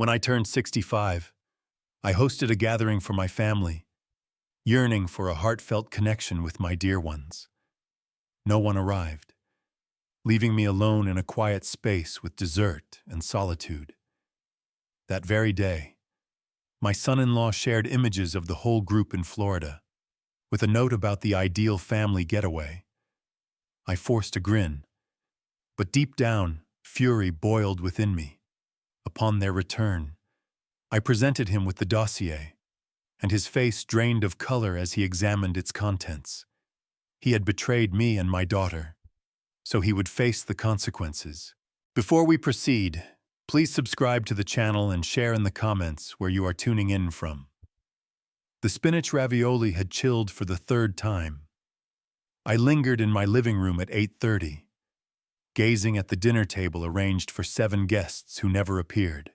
When I turned 65, I hosted a gathering for my family, yearning for a heartfelt connection with my dear ones. No one arrived, leaving me alone in a quiet space with dessert and solitude. That very day, my son-in-law shared images of the whole group in Florida, with a note about the ideal family getaway. I forced a grin, but deep down, fury boiled within me. Upon their return, I presented him with the dossier, and his face drained of color as he examined its contents. He had betrayed me and my daughter, so he would face the consequences. Before we proceed, please subscribe to the channel and share in the comments where you are tuning in from. The spinach ravioli had chilled for the third time. I lingered in my living room at 8:30, gazing at the dinner table arranged for 7 guests who never appeared.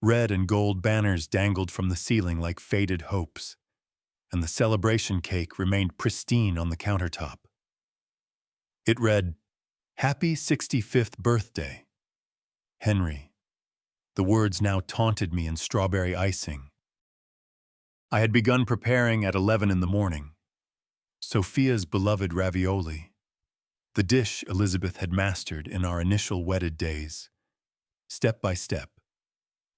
Red and gold banners dangled from the ceiling like faded hopes, and the celebration cake remained pristine on the countertop. It read, "Happy 65th birthday, Henry." The words now taunted me in strawberry icing. I had begun preparing at 11 in the morning. Sophia's beloved ravioli, the dish Elizabeth had mastered in our initial wedded days. Step by step,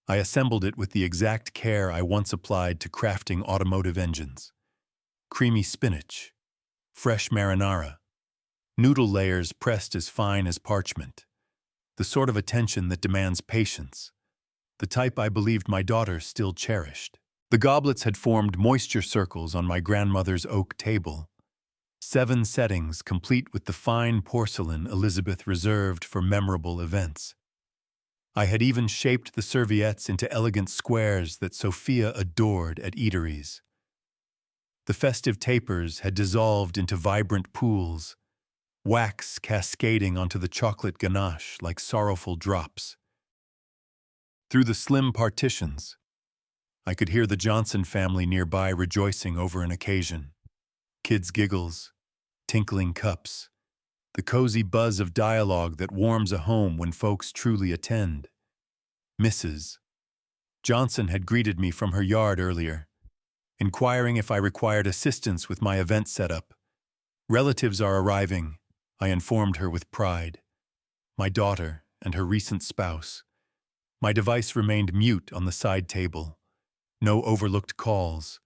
I assembled it with the exact care I once applied to crafting automotive engines. Creamy spinach, fresh marinara, noodle layers pressed as fine as parchment. The sort of attention that demands patience, the type I believed my daughter still cherished. The goblets had formed moisture circles on my grandmother's oak table, 7 settings complete with the fine porcelain Elizabeth reserved for memorable events. I had even shaped the serviettes into elegant squares that Sophia adored at eateries. The festive tapers had dissolved into vibrant pools, wax cascading onto the chocolate ganache like sorrowful drops. Through the slim partitions, I could hear the Johnson family nearby rejoicing over an occasion. Kids' giggles, tinkling cups, the cozy buzz of dialogue that warms a home when folks truly attend. Mrs. Johnson had greeted me from her yard earlier, inquiring if I required assistance with my event setup. "Relatives are arriving," I informed her with pride. My daughter and her recent spouse. My device remained mute on the side table. No overlooked calls,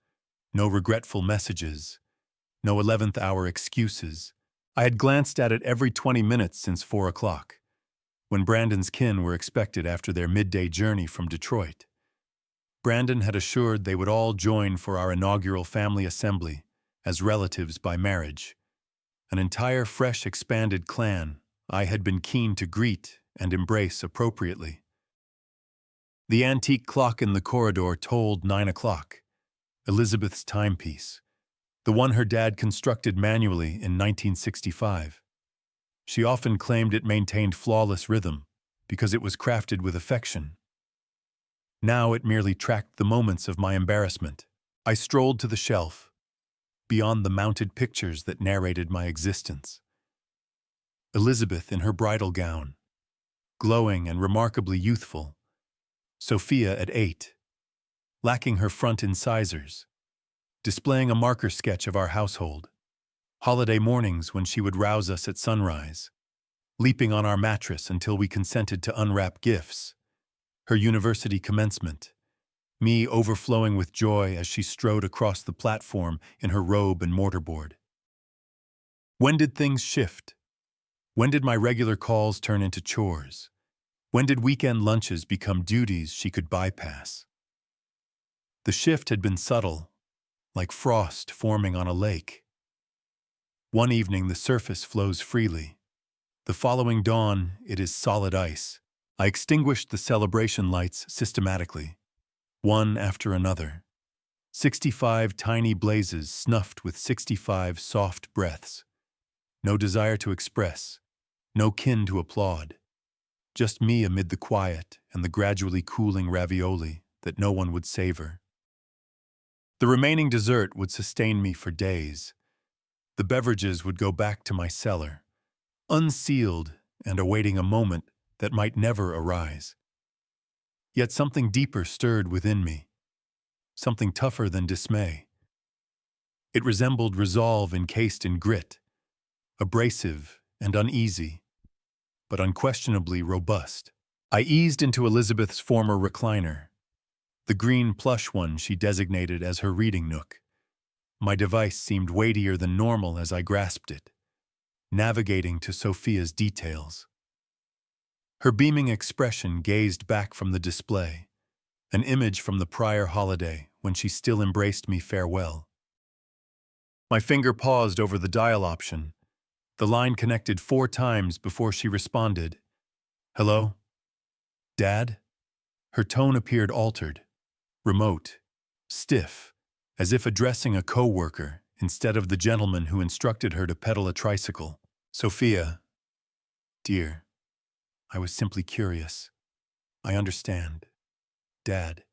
no regretful messages, no 11th hour excuses. I had glanced at it every 20 minutes since 4 o'clock, when Brandon's kin were expected after their midday journey from Detroit. Brandon had assured they would all join for our inaugural family assembly as relatives by marriage. An entire fresh expanded clan I had been keen to greet and embrace appropriately. The antique clock in the corridor tolled 9 o'clock, Elizabeth's timepiece, the one her dad constructed manually in 1965. She often claimed it maintained flawless rhythm because it was crafted with affection. Now it merely tracked the moments of my embarrassment. I strolled to the shelf, beyond the mounted pictures that narrated my existence. Elizabeth in her bridal gown, glowing and remarkably youthful. Sophia at 8, lacking her front incisors, displaying a marker sketch of our household. Holiday mornings when she would rouse us at sunrise, leaping on our mattress until we consented to unwrap gifts. Her university commencement, me overflowing with joy as she strode across the platform in her robe and mortarboard. When did things shift? When did my regular calls turn into chores? When did weekend lunches become duties she could bypass? The shift had been subtle, like frost forming on a lake. One evening the surface flows freely. The following dawn it is solid ice. I extinguished the celebration lights systematically, one after another. 65 tiny blazes snuffed with 65 soft breaths. No desire to express, no kin to applaud. Just me amid the quiet and the gradually cooling ravioli that no one would savor. The remaining dessert would sustain me for days. The beverages would go back to my cellar, unsealed and awaiting a moment that might never arise. Yet something deeper stirred within me, something tougher than dismay. It resembled resolve encased in grit, abrasive and uneasy, but unquestionably robust. I eased into Elizabeth's former recliner, the green plush one she designated as her reading nook. My device seemed weightier than normal as I grasped it, navigating to Sophia's details. Her beaming expression gazed back from the display, an image from the prior holiday when she still embraced me farewell. My finger paused over the dial option. The line connected 4 times before she responded. "Hello? Dad?" Her tone appeared altered, remote, stiff, as if addressing a co-worker instead of the gentleman who instructed her to pedal a tricycle. "Sophia, dear, I was simply curious. I understand. Dad,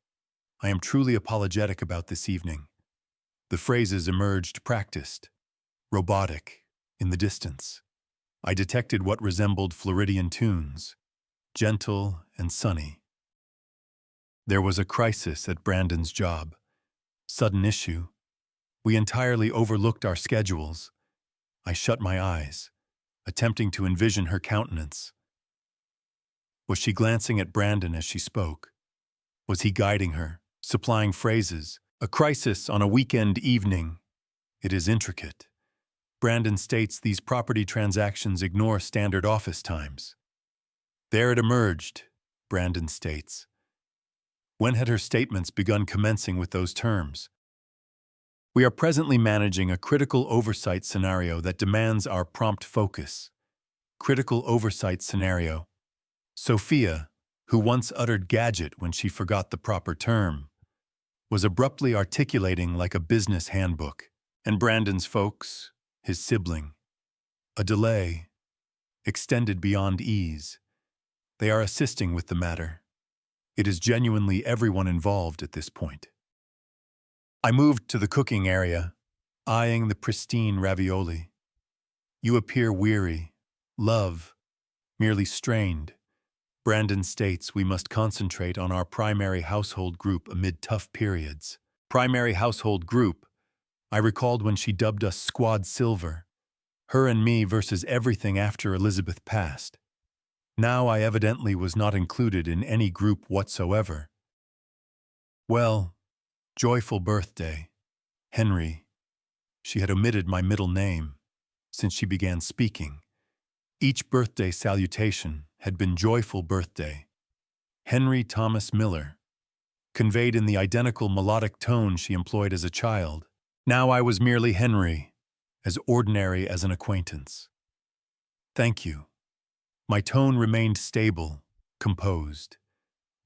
I am truly apologetic about this evening." The phrases emerged practiced, robotic, in the distance. I detected what resembled Floridian tunes, gentle and sunny. There was a crisis at Brandon's job. Sudden issue. We entirely overlooked our schedules. I shut my eyes, attempting to envision her countenance. Was she glancing at Brandon as she spoke? Was he guiding her, supplying phrases? A crisis on a weekend evening. It is intricate. Brandon states these property transactions ignore standard office times. There it emerged, Brandon states. When had her statements begun commencing with those terms? We are presently managing a critical oversight scenario that demands our prompt focus. Critical oversight scenario. Sophia, who once uttered gadget when she forgot the proper term, was abruptly articulating like a business handbook. And Brandon's folks, his sibling. A delay, extended beyond ease. They are assisting with the matter. It is genuinely everyone involved at this point. I moved to the cooking area, eyeing the pristine ravioli. "You appear weary, love, merely strained." Brandon states we must concentrate on our primary household group amid tough periods. Primary household group. I recalled when she dubbed us Squad Silver. Her and me versus everything after Elizabeth passed. Now I evidently was not included in any group whatsoever. "Well, joyful birthday, Henry." She had omitted my middle name since she began speaking. Each birthday salutation had been joyful birthday. Henry Thomas Miller, conveyed in the identical melodic tone she employed as a child. Now I was merely Henry, as ordinary as an acquaintance. "Thank you." My tone remained stable, composed.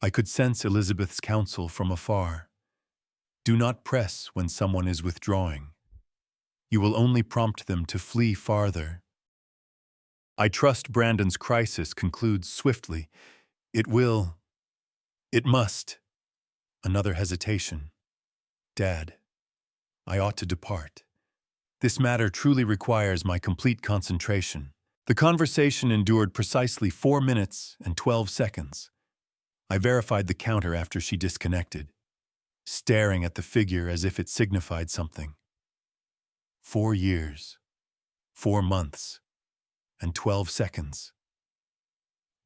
I could sense Elizabeth's counsel from afar. Do not press when someone is withdrawing. You will only prompt them to flee farther. I trust Brandon's crisis concludes swiftly. It will. It must. Another hesitation. "Dad, I ought to depart. This matter truly requires my complete concentration." The conversation endured precisely 4 minutes and 12 seconds. I verified the counter after she disconnected, staring at the figure as if it signified something. 4 years, 4 months, and 12 seconds.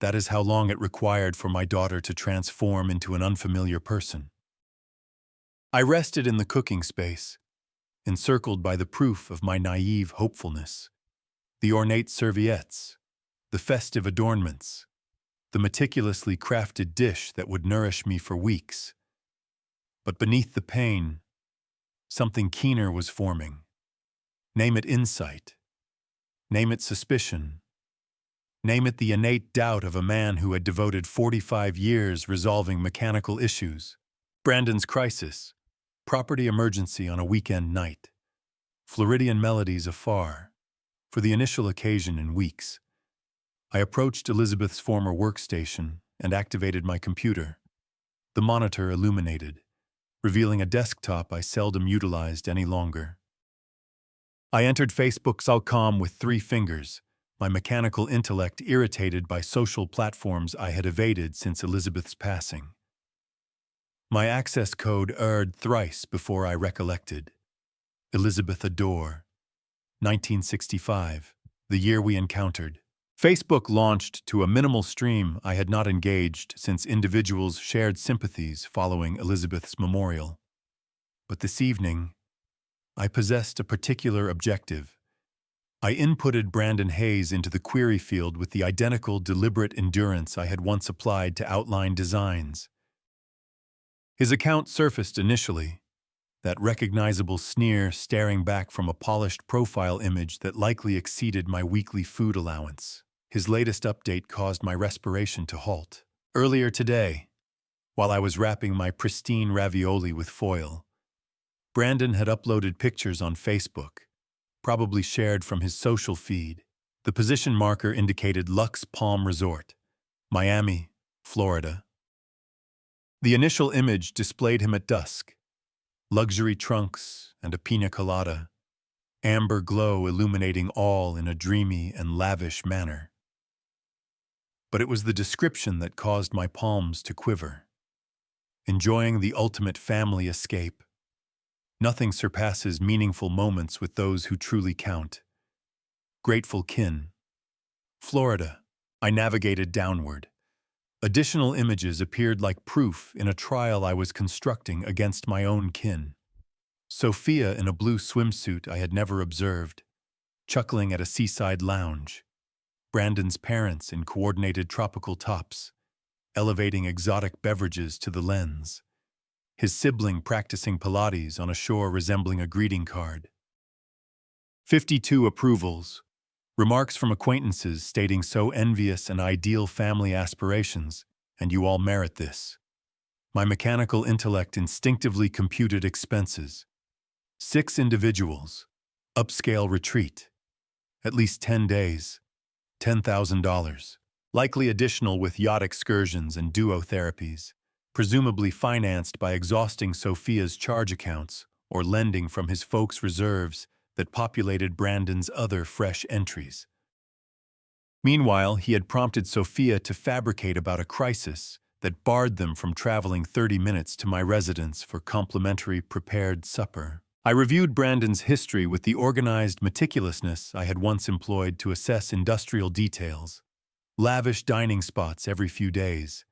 That is how long it required for my daughter to transform into an unfamiliar person. I rested in the cooking space, encircled by the proof of my naive hopefulness. The ornate serviettes, the festive adornments, the meticulously crafted dish that would nourish me for weeks. But beneath the pain, something keener was forming. Name it insight. Name it suspicion. Name it the innate doubt of a man who had devoted 45 years resolving mechanical issues. Brandon's crisis, property emergency on a weekend night, Floridian melodies afar, for the initial occasion in weeks. I approached Elizabeth's former workstation and activated my computer. The monitor illuminated, revealing a desktop I seldom utilized any longer. I entered Facebook.com with 3 fingers, my mechanical intellect irritated by social platforms I had evaded since Elizabeth's passing. My access code erred thrice before I recollected. Elizabeth Adore, 1965, the year we encountered. Facebook launched to a minimal stream I had not engaged since individuals shared sympathies following Elizabeth's memorial. But this evening, I possessed a particular objective. I inputted Brandon Hayes into the query field with the identical deliberate endurance I had once applied to outline designs. His account surfaced initially, that recognizable sneer staring back from a polished profile image that likely exceeded my weekly food allowance. His latest update caused my respiration to halt. Earlier today, while I was wrapping my pristine ravioli with foil, Brandon had uploaded pictures on Facebook, probably shared from his social feed. The position marker indicated Lux Palm Resort, Miami, Florida. The initial image displayed him at dusk, luxury trunks and a pina colada, amber glow illuminating all in a dreamy and lavish manner. But it was the description that caused my palms to quiver. Enjoying the ultimate family escape. Nothing surpasses meaningful moments with those who truly count. Grateful kin. Florida. I navigated downward. Additional images appeared like proof in a trial I was constructing against my own kin. Sophia in a blue swimsuit I had never observed, chuckling at a seaside lounge. Brandon's parents in coordinated tropical tops, elevating exotic beverages to the lens. His sibling practicing Pilates on a shore resembling a greeting card. 52 approvals. Remarks from acquaintances stating so envious and ideal family aspirations, and you all merit this. My mechanical intellect instinctively computed expenses. 6 individuals. Upscale retreat. At least 10 days. $10,000. Likely additional with yacht excursions and duo therapies, presumably financed by exhausting Sophia's charge accounts or lending from his folks' reserves that populated Brandon's other fresh entries. Meanwhile, he had prompted Sophia to fabricate about a crisis that barred them from traveling 30 minutes to my residence for complimentary prepared supper. I reviewed Brandon's history with the organized meticulousness I had once employed to assess industrial details. Lavish dining spots every few days.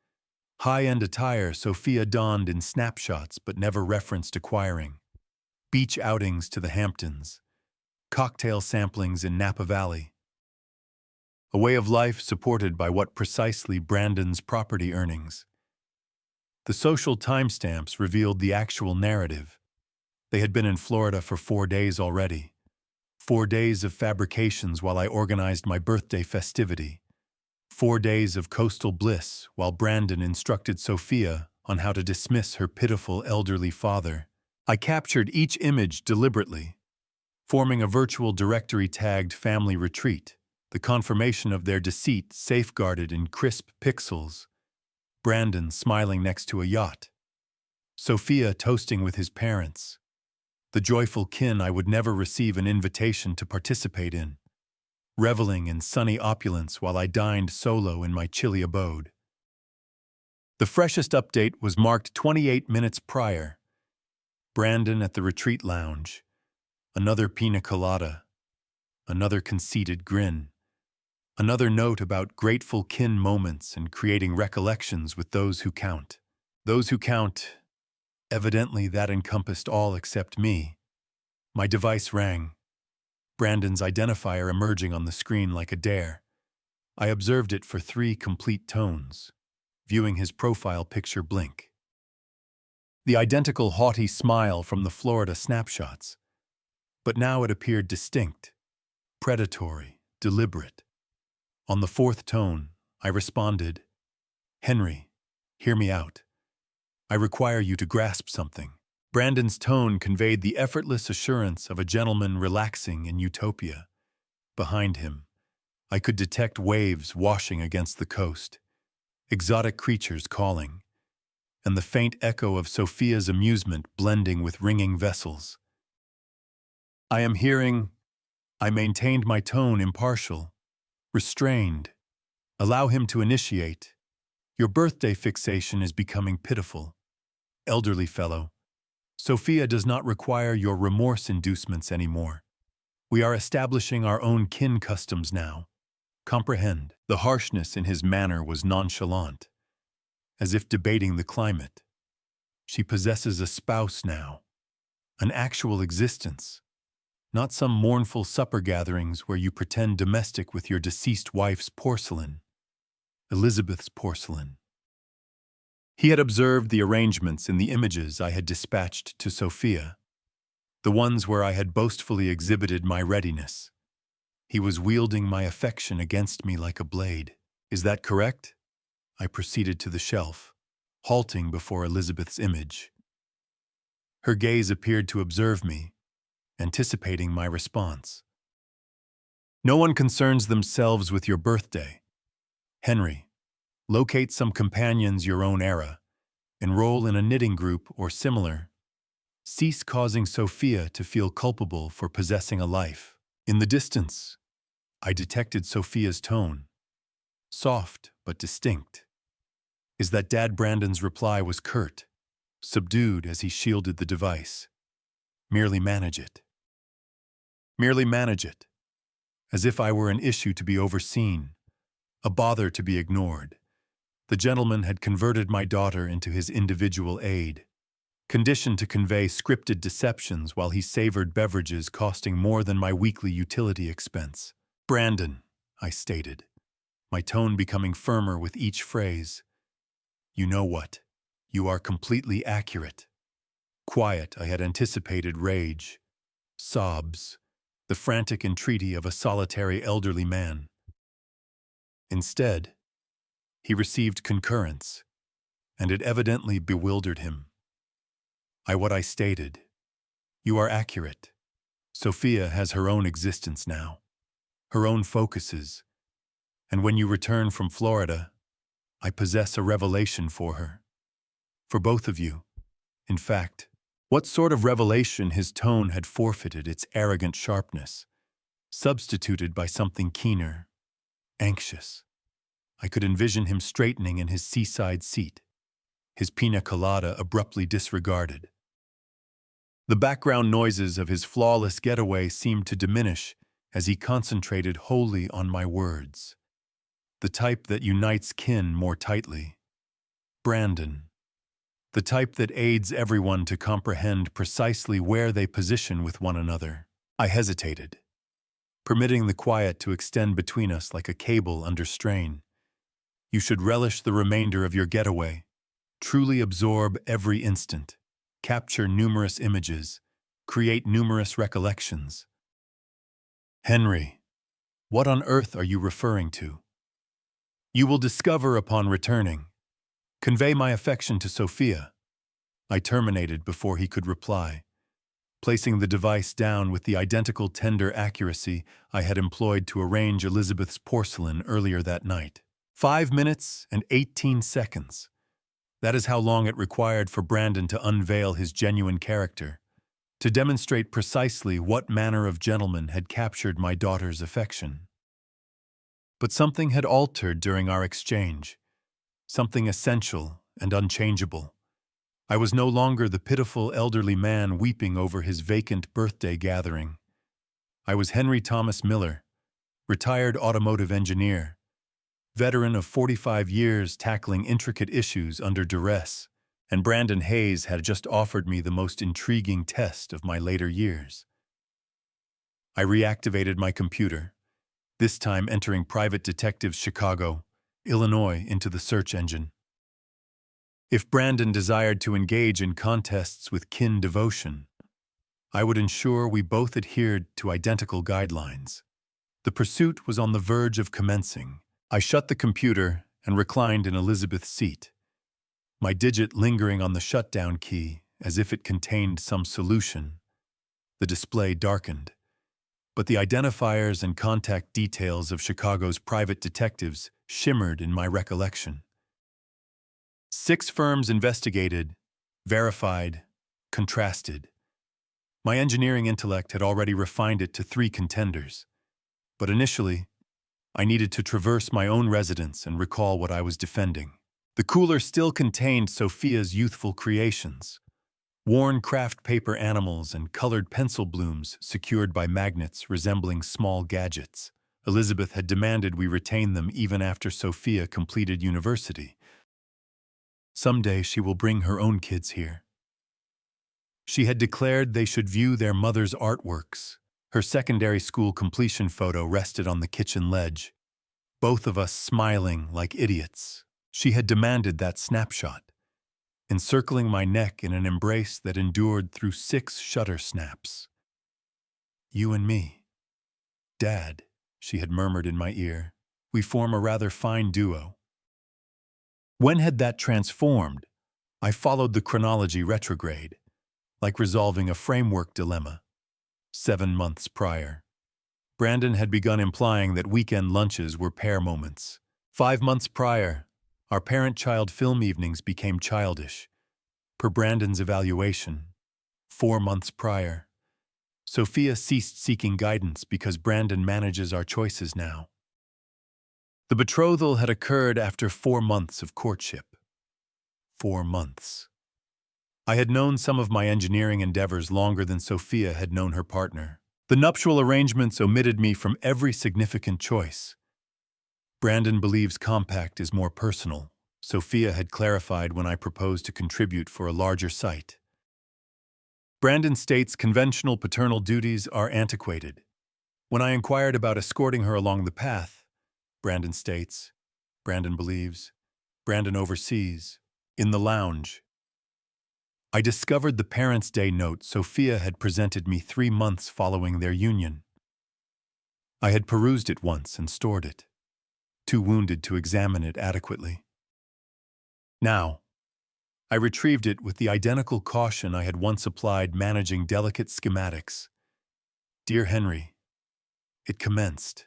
High-end attire Sophia donned in snapshots but never referenced acquiring. Beach outings to the Hamptons. Cocktail samplings in Napa Valley. A way of life supported by what precisely Brandon's property earnings. The social timestamps revealed the actual narrative. They had been in Florida for 4 days already. 4 days of fabrications while I organized my birthday festivity. 4 days of coastal bliss while Brandon instructed Sophia on how to dismiss her pitiful elderly father. I captured each image deliberately, forming a virtual directory tagged family retreat, the confirmation of their deceit safeguarded in crisp pixels. Brandon smiling next to a yacht. Sophia toasting with his parents. The joyful kin I would never receive an invitation to participate in. Reveling in sunny opulence while I dined solo in my chilly abode. The freshest update was marked 28 minutes prior. Brandon at the retreat lounge. Another pina colada. Another conceited grin. Another note about grateful kin moments and creating recollections with those who count. Those who count, evidently that encompassed all except me. My device rang. Brandon's identifier emerging on the screen like a dare. I observed it for 3 complete tones, viewing his profile picture blink. The identical haughty smile from the Florida snapshots. But now it appeared distinct, predatory, deliberate. On the 4th tone, I responded, "Henry, hear me out. I require you to grasp something." Brandon's tone conveyed the effortless assurance of a gentleman relaxing in utopia. Behind him, I could detect waves washing against the coast, exotic creatures calling, and the faint echo of Sophia's amusement blending with ringing vessels. I maintained my tone impartial, restrained. Allow him to initiate. Your birthday fixation is becoming pitiful. elderly fellow. Sophia does not require your remorse inducements anymore. We are establishing our own kin customs now. Comprehend." The harshness in his manner was nonchalant, as if debating the climate. She possesses a spouse now, an actual existence, not some mournful supper gatherings where you pretend domestic with your deceased wife's porcelain, Elizabeth's porcelain. He had observed the arrangements in the images I had dispatched to Sophia, the ones where I had boastfully exhibited my readiness. He was wielding my affection against me like a blade. "Is that correct?" I proceeded to the shelf, halting before Elizabeth's image. Her gaze appeared to observe me, anticipating my response. "No one concerns themselves with your birthday. Henry, locate some companions your own era, enroll in a knitting group or similar. Cease causing Sophia to feel culpable for possessing a life." In the distance, I detected Sophia's tone, soft but distinct. Is that Dad Brandon's reply was curt, subdued as he shielded the device. "Merely manage it. Merely manage it." As if I were an issue to be overseen, a bother to be ignored. The gentleman had converted my daughter into his individual aid, conditioned to convey scripted deceptions while he savored beverages costing more than my weekly utility expense. "Brandon," I stated, my tone becoming firmer with each phrase. "You know what? You are completely accurate." Quiet, I had anticipated rage, sobs, the frantic entreaty of a solitary elderly man. Instead, he received concurrence, and it evidently bewildered him. What I stated. You are accurate. Sophia has her own existence now, her own focuses, and when you return from Florida, I possess a revelation for her. For both of you. In fact, what sort of revelation? His tone had forfeited its arrogant sharpness, substituted by something keener, anxious. I could envision him straightening in his seaside seat, his pina colada abruptly disregarded. The background noises of his flawless getaway seemed to diminish as he concentrated wholly on my words. The type that unites kin more tightly. Brandon. The type that aids everyone to comprehend precisely where they position with one another. I hesitated, permitting the quiet to extend between us like a cable under strain. You should relish the remainder of your getaway. Truly absorb every instant. Capture numerous images. Create numerous recollections. Henry, what on earth are you referring to? You will discover upon returning. Convey my affection to Sophia. I terminated before he could reply, placing the device down with the identical tender accuracy I had employed to arrange Elizabeth's porcelain earlier that night. 5 minutes and 18 seconds. That is how long it required for Brandon to unveil his genuine character, to demonstrate precisely what manner of gentleman had captured my daughter's affection. But something had altered during our exchange, something essential and unchangeable. I was no longer the pitiful elderly man weeping over his vacant birthday gathering. I was Henry Thomas Miller, retired automotive engineer, veteran of 45 years tackling intricate issues under duress, and Brandon Hayes had just offered me the most intriguing test of my later years. I reactivated my computer, this time entering Private Detectives Chicago, Illinois into the search engine. If Brandon desired to engage in contests with kin devotion, I would ensure we both adhered to identical guidelines. The pursuit was on the verge of commencing. I shut the computer and reclined in Elizabeth's seat, my digit lingering on the shutdown key as if it contained some solution. The display darkened, but the identifiers and contact details of Chicago's private detectives shimmered in my recollection. 6 firms investigated, verified, contrasted. My engineering intellect had already refined it to 3 contenders, but initially, I needed to traverse my own residence and recall what I was defending. The cooler still contained Sophia's youthful creations. Worn craft paper animals and colored pencil blooms secured by magnets resembling small gadgets. Elizabeth had demanded we retain them even after Sophia completed university. Someday she will bring her own kids here. She had declared they should view their mother's artworks. Her secondary school completion photo rested on the kitchen ledge, both of us smiling like idiots. She had demanded that snapshot, encircling my neck in an embrace that endured through 6 shutter snaps. "You and me, Dad," she had murmured in my ear. "We form a rather fine duo." When had that transformed? I followed the chronology retrograde, like resolving a framework dilemma. 7 months prior, Brandon had begun implying that weekend lunches were pair moments. 5 months prior, our parent-child film evenings became childish, per Brandon's evaluation. 4 months prior, Sophia ceased seeking guidance because Brandon manages our choices now. The betrothal had occurred after 4 months of courtship. 4 months. I had known some of my engineering endeavors longer than Sophia had known her partner. The nuptial arrangements omitted me from every significant choice. Brandon believes compact is more personal. Sophia had clarified when I proposed to contribute for a larger site. Brandon states conventional paternal duties are antiquated. When I inquired about escorting her along the path, Brandon states, Brandon believes, Brandon oversees, in the lounge. I discovered the Parents' Day note Sophia had presented me 3 months following their union. I had perused it once and stored it, too wounded to examine it adequately. Now, I retrieved it with the identical caution I had once applied managing delicate schematics. "Dear Henry," it commenced,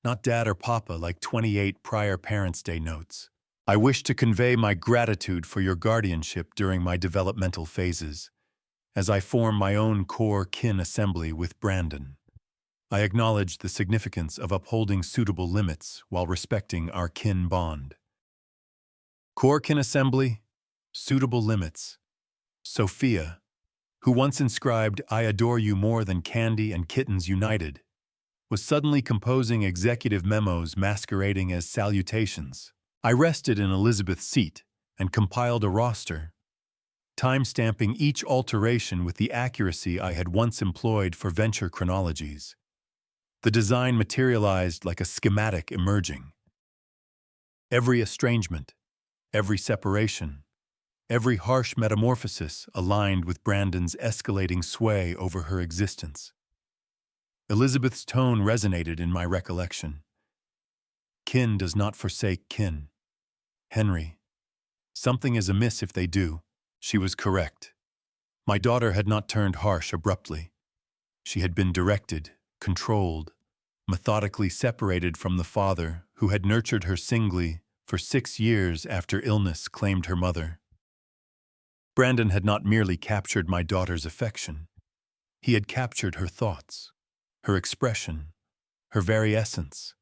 not Dad or Papa like 28 prior Parents' Day notes. "I wish to convey my gratitude for your guardianship during my developmental phases, as I form my own core kin assembly with Brandon. I acknowledge the significance of upholding suitable limits while respecting our kin bond." Core kin assembly, suitable limits. Sophia, who once inscribed "I adore you more than candy and kittens united," was suddenly composing executive memos masquerading as salutations. I rested in Elizabeth's seat and compiled a roster, time-stamping each alteration with the accuracy I had once employed for venture chronologies. The design materialized like a schematic emerging. Every estrangement, every separation, every harsh metamorphosis aligned with Brandon's escalating sway over her existence. Elizabeth's tone resonated in my recollection. "Kin does not forsake kin. Henry, something is amiss if they do." She was correct. My daughter had not turned harsh abruptly. She had been directed, controlled, methodically separated from the father who had nurtured her singly for 6 years after illness claimed her mother. Brandon had not merely captured my daughter's affection. He had captured her thoughts, her expression, her very essence.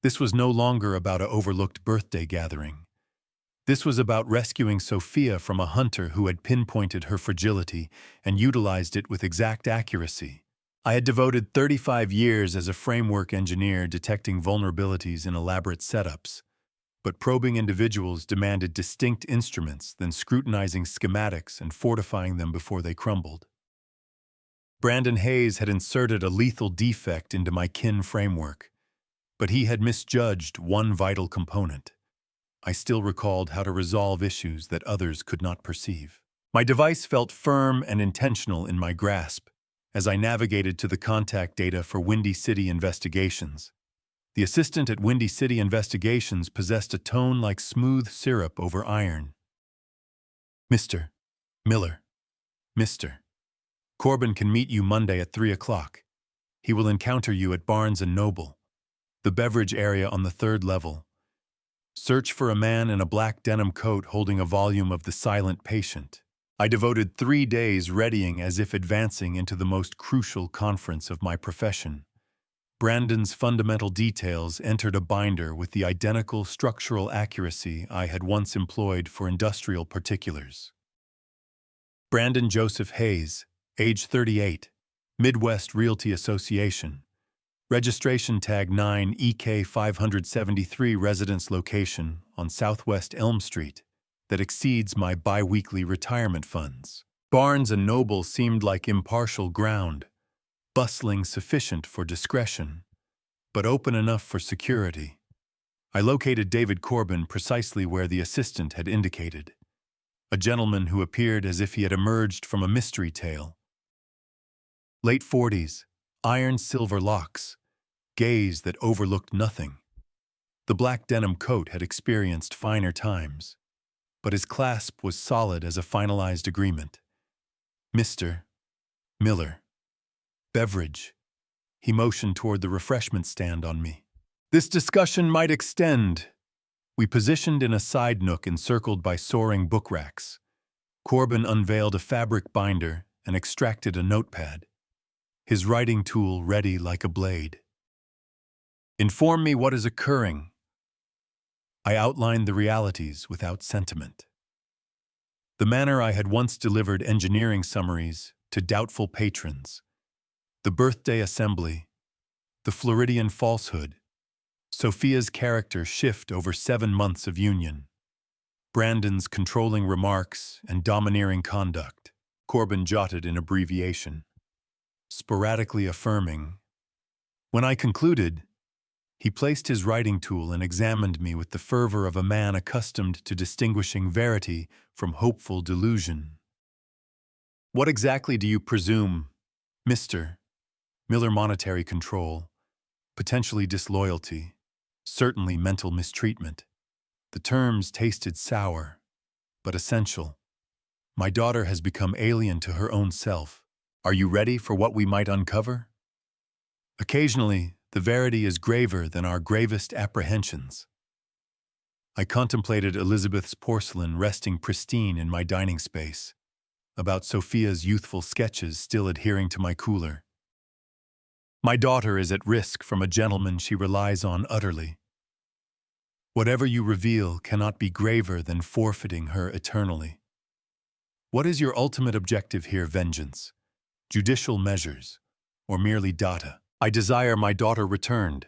This was no longer about an overlooked birthday gathering. This was about rescuing Sophia from a hunter who had pinpointed her fragility and utilized it with exact accuracy. I had devoted 35 years as a framework engineer detecting vulnerabilities in elaborate setups, but probing individuals demanded distinct instruments than scrutinizing schematics and fortifying them before they crumbled. Brandon Hayes had inserted a lethal defect into my kin framework, but he had misjudged one vital component. I still recalled how to resolve issues that others could not perceive. My device felt firm and intentional in my grasp as I navigated to the contact data for Windy City Investigations. The assistant at Windy City Investigations possessed a tone like smooth syrup over iron. "Mr. Miller, Mr. Corbin can meet you Monday at 3 o'clock. He will encounter you at Barnes & Noble, the beverage area on the 3rd level. Search for a man in a black denim coat holding a volume of The Silent Patient." I devoted 3 days readying as if advancing into the most crucial conference of my profession. Brandon's fundamental details entered a binder with the identical structural accuracy I had once employed for industrial particulars. Brandon Joseph Hayes, age 38, Midwest Realty Association, registration tag 9 EK 573, residence location on Southwest Elm Street that exceeds my bi-weekly retirement funds. Barnes & Noble seemed like impartial ground, bustling sufficient for discretion, but open enough for security. I located David Corbin precisely where the assistant had indicated, a gentleman who appeared as if he had emerged from a mystery tale. Late 40s, iron-silver locks, gaze that overlooked nothing. The black denim coat had experienced finer times, but his clasp was solid as a finalized agreement. Mr. Miller. Beverage. He motioned toward the refreshment stand on me. This discussion might extend. We positioned in a side nook encircled by soaring book racks. Corbin unveiled a fabric binder and extracted a notepad, his writing tool ready like a blade. Inform me what is occurring. I outlined the realities without sentiment. The manner I had once delivered engineering summaries to doubtful patrons, the birthday assembly, the Floridian falsehood, Sophia's character shift over 7 months of union, Brandon's controlling remarks and domineering conduct, Corbin jotted in abbreviation, sporadically affirming. When I concluded, he placed his writing tool and examined me with the fervor of a man accustomed to distinguishing verity from hopeful delusion. What exactly do you presume, Mr. Miller? Monetary control, potentially disloyalty, certainly mental mistreatment. The terms tasted sour, but essential. My daughter has become alien to her own self. Are you ready for what we might uncover? Occasionally, the verity is graver than our gravest apprehensions. I contemplated Elizabeth's porcelain resting pristine in my dining space, about Sophia's youthful sketches still adhering to my cooler. My daughter is at risk from a gentleman she relies on utterly. Whatever you reveal cannot be graver than forfeiting her eternally. What is your ultimate objective here? Vengeance, judicial measures, or merely data? I desire my daughter returned.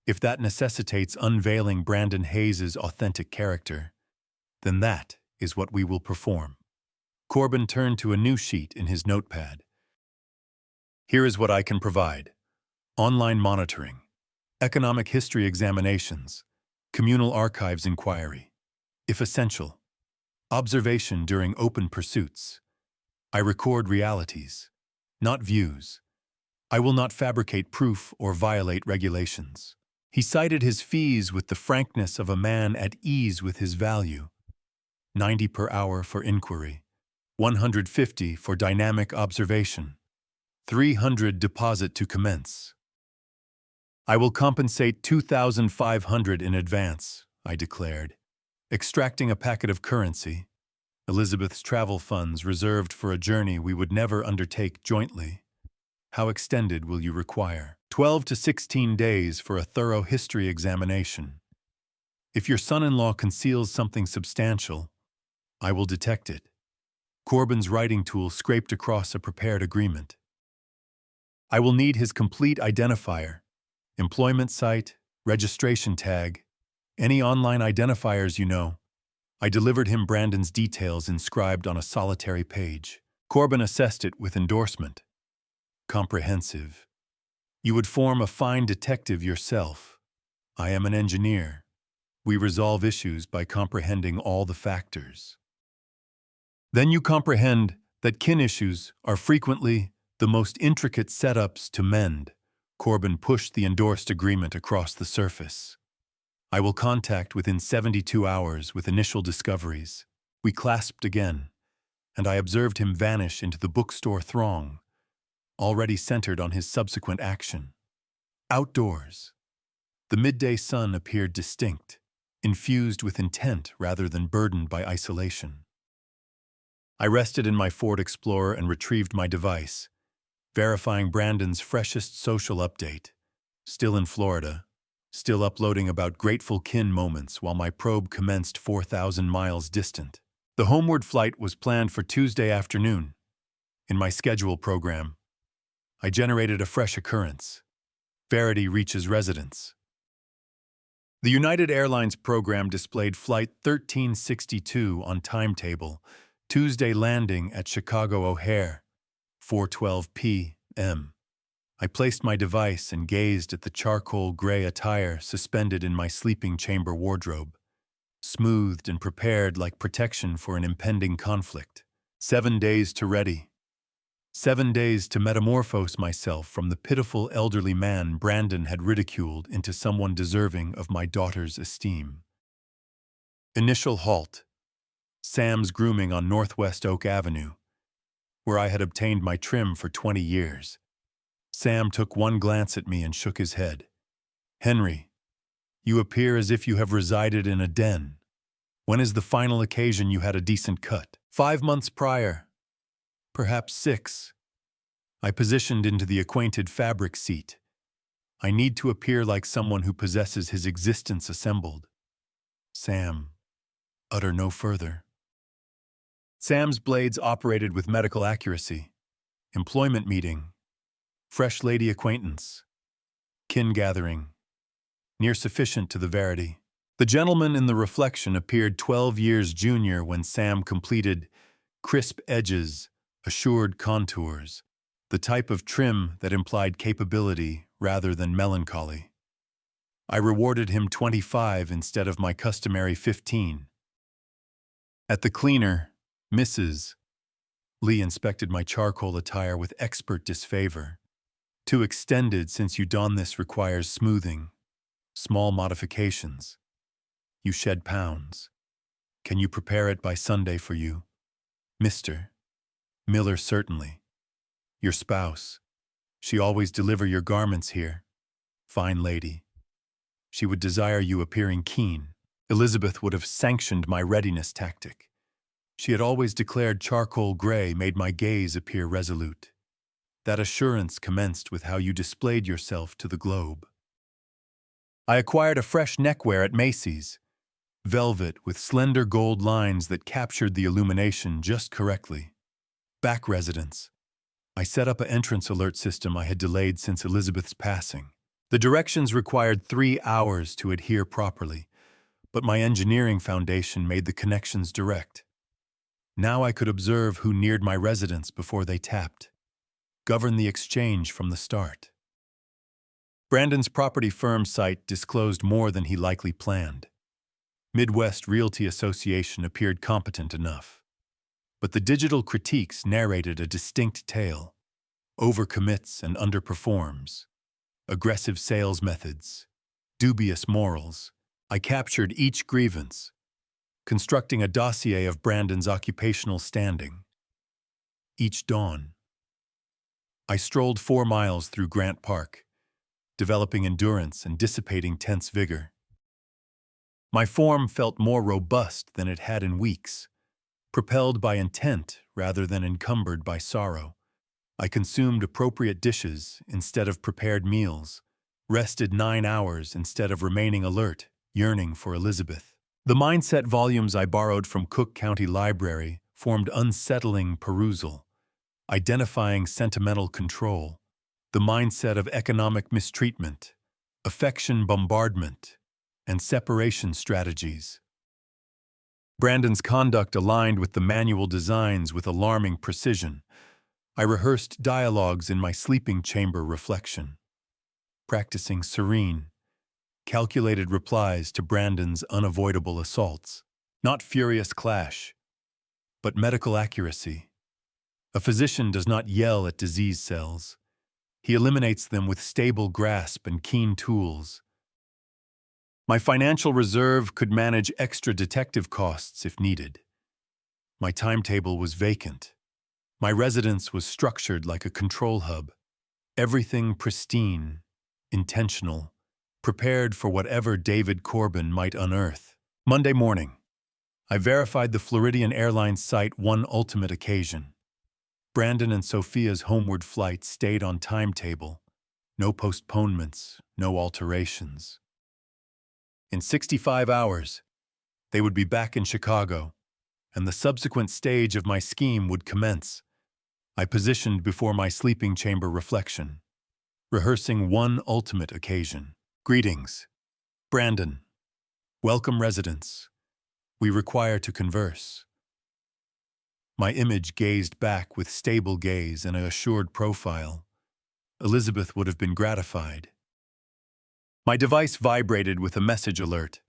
If that necessitates unveiling Brandon Hayes' authentic character, then that is what we will perform. Corbin turned to a new sheet in his notepad. Here is what I can provide. Online monitoring, economic history examinations, communal archives inquiry, if essential, observation during open pursuits. I record realities, not views. I will not fabricate proof or violate regulations. He cited his fees with the frankness of a man at ease with his value. 90 per hour for inquiry, 150 for dynamic observation, 300 deposit to commence. I will compensate $2,500 in advance, I declared, extracting a packet of currency, Elizabeth's travel funds reserved for a journey we would never undertake jointly. How extended will you require? 12 to 16 days for a thorough history examination. If your son-in-law conceals something substantial, I will detect it. Corbin's writing tool scraped across a prepared agreement. I will need his complete identifier, employment site, registration tag, any online identifiers you know. I delivered him Brandon's details inscribed on a solitary page. Corbin assessed it with endorsement. Comprehensive. You would form a fine detective yourself. I am an engineer. We resolve issues by comprehending all the factors. Then you comprehend that kin issues are frequently the most intricate setups to mend. Corbin pushed the endorsed agreement across the surface. I will contact within 72 hours with initial discoveries. We clasped again, and I observed him vanish into the bookstore throng, already centered on his subsequent action. Outdoors. The midday sun appeared distinct, infused with intent rather than burdened by isolation. I rested in my Ford Explorer and retrieved my device, verifying Brandon's freshest social update. still in Florida, still uploading about grateful kin moments while my probe commenced 4,000 miles distant. The homeward flight was planned for Tuesday afternoon. In my schedule program, I generated a fresh occurrence. Verity reaches residence. The United Airlines program displayed Flight 1362 on timetable, Tuesday landing at Chicago O'Hare, 4:12 p.m. I placed my device and gazed at the charcoal gray attire suspended in my sleeping chamber wardrobe, smoothed and prepared like protection for an impending conflict. 7 days to ready. 7 days to metamorphose myself from the pitiful elderly man Brandon had ridiculed into someone deserving of my daughter's esteem. Initial halt. Sam's Grooming on Northwest Oak Avenue, where I had obtained my trim for 20 years. Sam took one glance at me and shook his head. "Henry, you appear as if you have resided in a den. When is the final occasion you had a decent cut?" 5 months prior. Perhaps 6. I positioned into the acquainted fabric seat. I need to appear like someone who possesses his existence assembled. Sam, utter no further. Sam's blades operated with medical accuracy. Employment meeting. Fresh lady acquaintance. Kin gathering. Near sufficient to the verity. The gentleman in the reflection appeared 12 years junior when Sam completed crisp edges, assured contours, the type of trim that implied capability rather than melancholy. I rewarded him 25 instead of my customary 15. At the cleaner, Mrs. Lee inspected my charcoal attire with expert disfavor. "Too extended since you don this requires smoothing. Small modifications. You shed pounds. Can you prepare it by Sunday for you? Mr. Miller, certainly. Your spouse. She always deliver your garments here. Fine lady. She would desire you appearing keen. Elizabeth would have sanctioned my readiness tactic. She had always declared charcoal gray made my gaze appear resolute. That assurance commenced with how you displayed yourself to the globe. I acquired a fresh neckwear at Macy's. Velvet with slender gold lines that captured the illumination just correctly. Back residence. I set up an entrance alert system I had delayed since Elizabeth's passing. The directions required 3 hours to adhere properly, but my engineering foundation made the connections direct. Now I could observe who neared my residence before they tapped. Govern the exchange from the start. Brandon's property firm site disclosed more than he likely planned. Midwest Realty Association appeared competent enough. But the digital critiques narrated a distinct tale. Overcommits and underperforms. Aggressive sales methods. Dubious morals. I captured each grievance, constructing a dossier of Brandon's occupational standing. Each dawn, I strolled 4 miles through Grant Park, developing endurance and dissipating tense vigor. My form felt more robust than it had in weeks, propelled by intent rather than encumbered by sorrow. I consumed appropriate dishes instead of prepared meals, rested 9 hours instead of remaining alert, yearning for Elizabeth. The mindset volumes I borrowed from Cook County Library formed unsettling perusal, identifying sentimental control, the mindset of economic mistreatment, affection bombardment, and separation strategies. Brandon's conduct aligned with the manual designs with alarming precision. I rehearsed dialogues in my sleeping chamber reflection, practicing serene, calculated replies to Brandon's unavoidable assaults. Not furious clash, but medical accuracy. A physician does not yell at disease cells. He eliminates them with stable grasp and keen tools. My financial reserve could manage extra detective costs if needed. My timetable was vacant. My residence was structured like a control hub. Everything pristine, intentional, prepared for whatever David Corbin might unearth. Monday morning, I verified the Floridian Airlines site one ultimate occasion. Brandon and Sophia's homeward flight stayed on timetable. No postponements, no alterations. In 65 hours, they would be back in Chicago, and the subsequent stage of my scheme would commence. I positioned before my sleeping chamber reflection, rehearsing one ultimate occasion. Greetings, Brandon. Welcome, residents. We require to converse. My image gazed back with stable gaze and an assured profile. Elizabeth would have been gratified. My device vibrated with a message alert.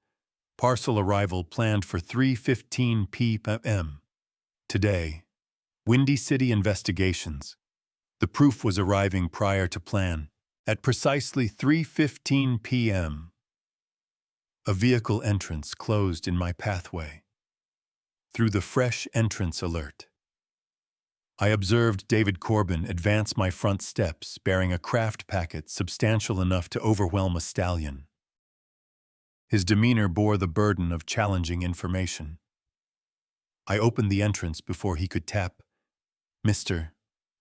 Parcel arrival planned for 3:15 p.m. Today. Windy City Investigations. The proof was arriving prior to plan. At precisely 3:15 p.m., a vehicle entrance closed in my pathway. Through the fresh entrance alert, I observed David Corbin advance my front steps bearing a craft packet substantial enough to overwhelm a stallion. His demeanor bore the burden of challenging information. I opened the entrance before he could tap. Mr.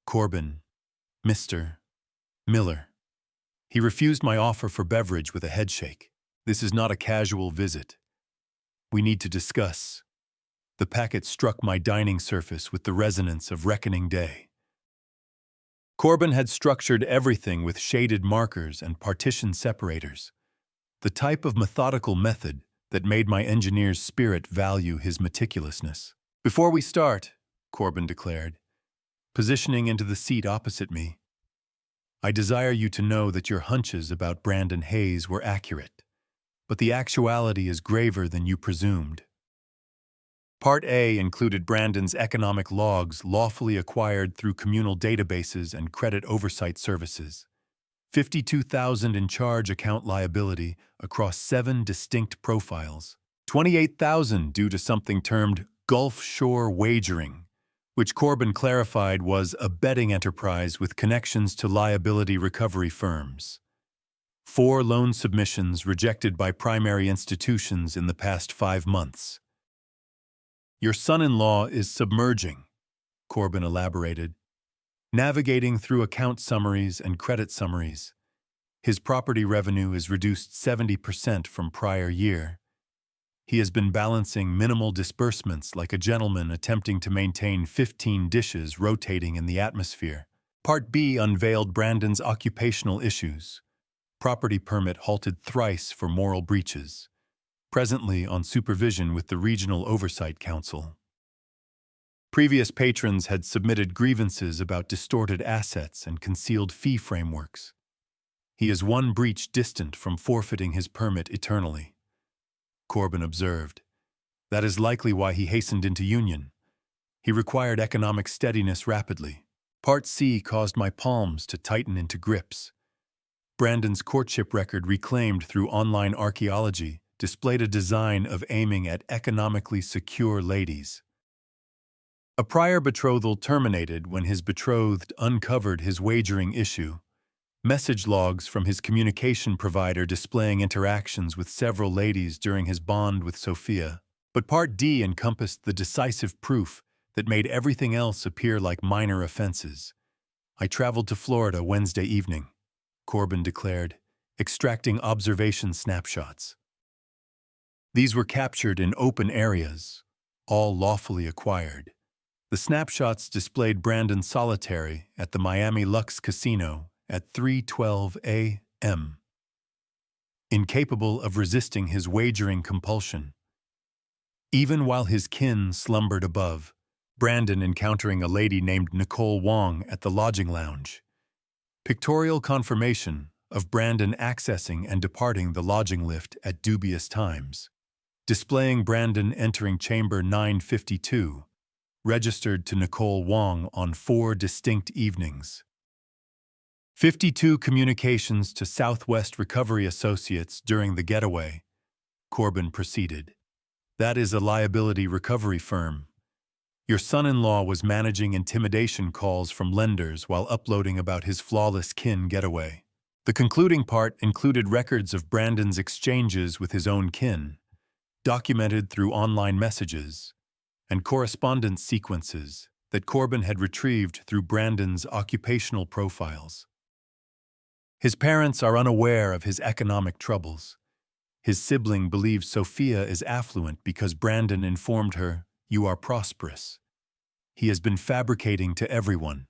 Corbin, Mr. Miller. He refused my offer for beverage with a headshake. This is not a casual visit. We need to discuss. The packet struck my dining surface with the resonance of reckoning day. Corbin had structured everything with shaded markers and partition separators, the type of methodical method that made my engineer's spirit value his meticulousness. Before we start, Corbin declared, positioning into the seat opposite me, I desire you to know that your hunches about Brandon Hayes were accurate, but the actuality is graver than you presumed. Part A included Brandon's economic logs lawfully acquired through communal databases and credit oversight services. 52,000 in charge account liability across 7 distinct profiles. 28,000 due to something termed Gulf Shore Wagering, which Corbin clarified was a betting enterprise with connections to liability recovery firms. 4 loan submissions rejected by primary institutions in the past 5 months. Your son-in-law is submerging, Corbin elaborated, navigating through account summaries and credit summaries. His property revenue is reduced 70% from prior year. He has been balancing minimal disbursements like a gentleman attempting to maintain 15 dishes rotating in the atmosphere. Part B unveiled Brandon's occupational issues. Property permit halted thrice for moral breaches. Presently on supervision with the Regional Oversight Council. Previous patrons had submitted grievances about distorted assets and concealed fee frameworks. He is one breach distant from forfeiting his permit eternally, Corbin observed. That is likely why he hastened into union. He required economic steadiness rapidly. Part C caused my palms to tighten into grips. Brandon's courtship record reclaimed through online archaeology displayed a design of aiming at economically secure ladies. A prior betrothal terminated when his betrothed uncovered his wagering issue. Message logs from his communication provider displaying interactions with several ladies during his bond with Sophia. But Part D encompassed the decisive proof that made everything else appear like minor offenses. I traveled to Florida Wednesday evening, Corbin declared, extracting observation snapshots. These were captured in open areas, all lawfully acquired. The snapshots displayed Brandon solitary at the Miami Lux Casino at 3:12 a.m., incapable of resisting his wagering compulsion. Even while his kin slumbered above, Brandon encountering a lady named Nicole Wong at the lodging lounge. Pictorial confirmation of Brandon accessing and departing the lodging lift at dubious times. Displaying Brandon entering chamber 952, registered to Nicole Wong on 4 distinct evenings. 52 communications to Southwest Recovery Associates during the getaway, Corbin proceeded. That is a liability recovery firm. Your son-in-law was managing intimidation calls from lenders while uploading about his flawless kin getaway. The concluding part included records of Brandon's exchanges with his own kin, documented through online messages, and correspondence sequences that Corbin had retrieved through Brandon's occupational profiles. His parents are unaware of his economic troubles. His sibling believes Sophia is affluent because Brandon informed her, "You are prosperous." He has been fabricating to everyone,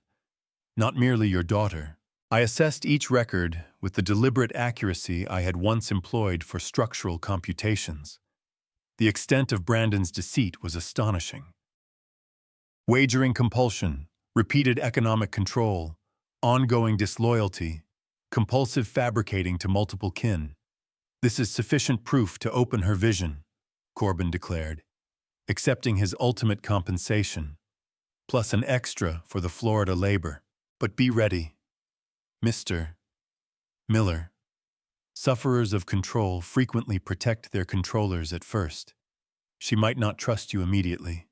not merely your daughter. I assessed each record with the deliberate accuracy I had once employed for structural computations. The extent of Brandon's deceit was astonishing. Wagering compulsion, repeated economic control, ongoing disloyalty, compulsive fabricating to multiple kin. This is sufficient proof to open her vision, Corbin declared, accepting his ultimate compensation, plus an extra for the Florida labor. But be ready, Mr. Miller. Sufferers of control frequently protect their controllers at first. She might not trust you immediately.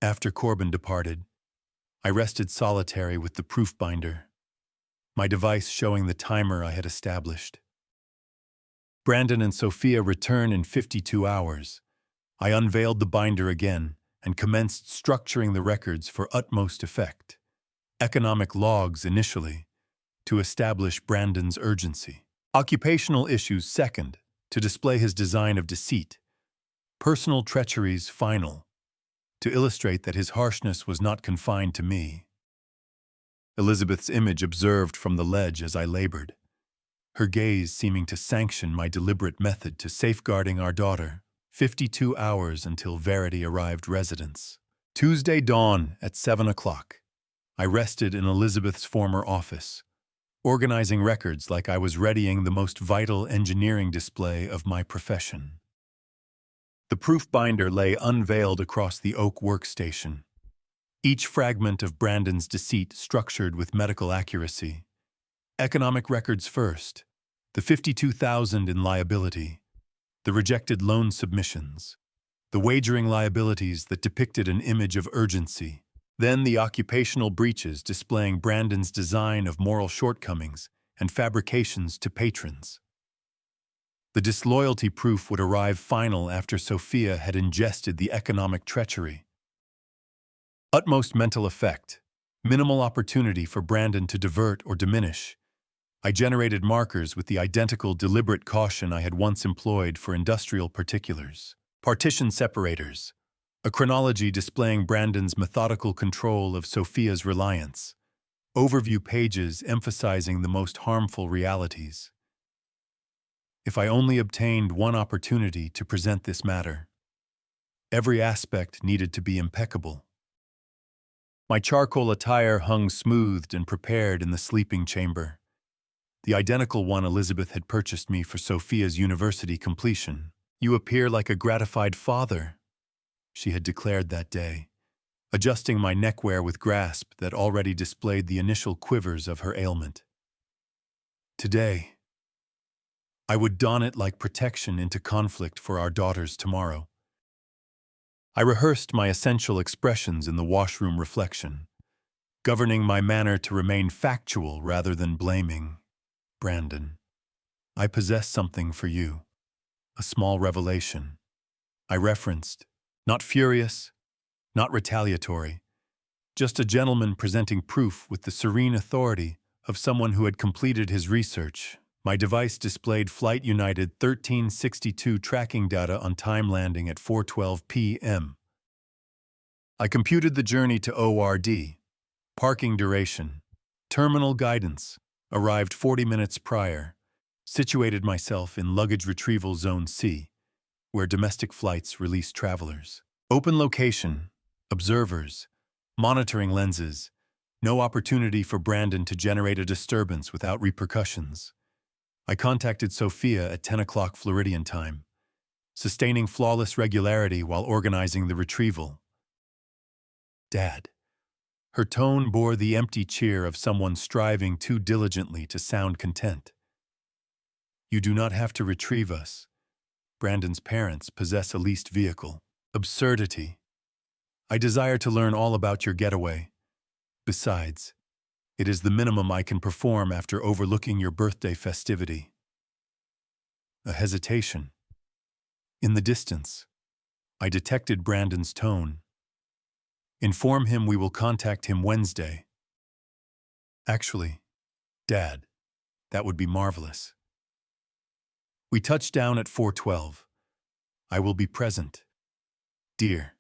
After Corbin departed, I rested solitary with the proof binder, my device showing the timer I had established. Brandon and Sophia return in 52 hours. I unveiled the binder again and commenced structuring the records for utmost effect. Economic logs initially, to establish Brandon's urgency. Occupational issues second, to display his design of deceit. Personal treacheries final, to illustrate that his harshness was not confined to me. Elizabeth's image observed from the ledge as I labored, her gaze seeming to sanction my deliberate method to safeguarding our daughter. 52 hours until Verity arrived residence. Tuesday dawn at 7 o'clock. I rested in Elizabeth's former office, organizing records like I was readying the most vital engineering display of my profession. The proof binder lay unveiled across the oak workstation, each fragment of Brandon's deceit structured with medical accuracy. Economic records first, the $52,000 in liability, the rejected loan submissions, the wagering liabilities that depicted an image of urgency, then the occupational breaches displaying Brandon's design of moral shortcomings and fabrications to patrons. The disloyalty proof would arrive final after Sophia had ingested the economic treachery. Utmost mental effect, minimal opportunity for Brandon to divert or diminish. I generated markers with the identical deliberate caution I had once employed for industrial particulars. Partition separators, a chronology displaying Brandon's methodical control of Sophia's reliance. Overview pages emphasizing the most harmful realities. If I only obtained one opportunity to present this matter, every aspect needed to be impeccable. My charcoal attire hung smoothed and prepared in the sleeping chamber, the identical one Elizabeth had purchased me for Sophia's university completion. "You appear like a gratified father," she had declared that day, adjusting my neckwear with grasp that already displayed the initial quivers of her ailment. Today, I would don it like protection into conflict for our daughters tomorrow. I rehearsed my essential expressions in the washroom reflection, governing my manner to remain factual rather than blaming. "Brandon, I possess something for you, a small revelation." I referenced, not furious, not retaliatory, just a gentleman presenting proof with the serene authority of someone who had completed his research. My device displayed Flight United 1362 tracking data on time landing at 4:12 p.m. I computed the journey to ORD, parking duration, terminal guidance, arrived 40 minutes prior, situated myself in luggage retrieval zone C, where domestic flights release travelers. Open location, observers, monitoring lenses, no opportunity for Brandon to generate a disturbance without repercussions. I contacted Sophia at 10 o'clock Floridian time, sustaining flawless regularity while organizing the retrieval. "Dad." Her tone bore the empty cheer of someone striving too diligently to sound content. "You do not have to retrieve us. Brandon's parents possess a leased vehicle." Absurdity. "I desire to learn all about your getaway. Besides, it is the minimum I can perform after overlooking your birthday festivity." A hesitation. In the distance, I detected Brandon's tone. "Inform him we will contact him Wednesday." "Actually, Dad, That would be marvelous. We touched down at 4:12. I will be present. Dear.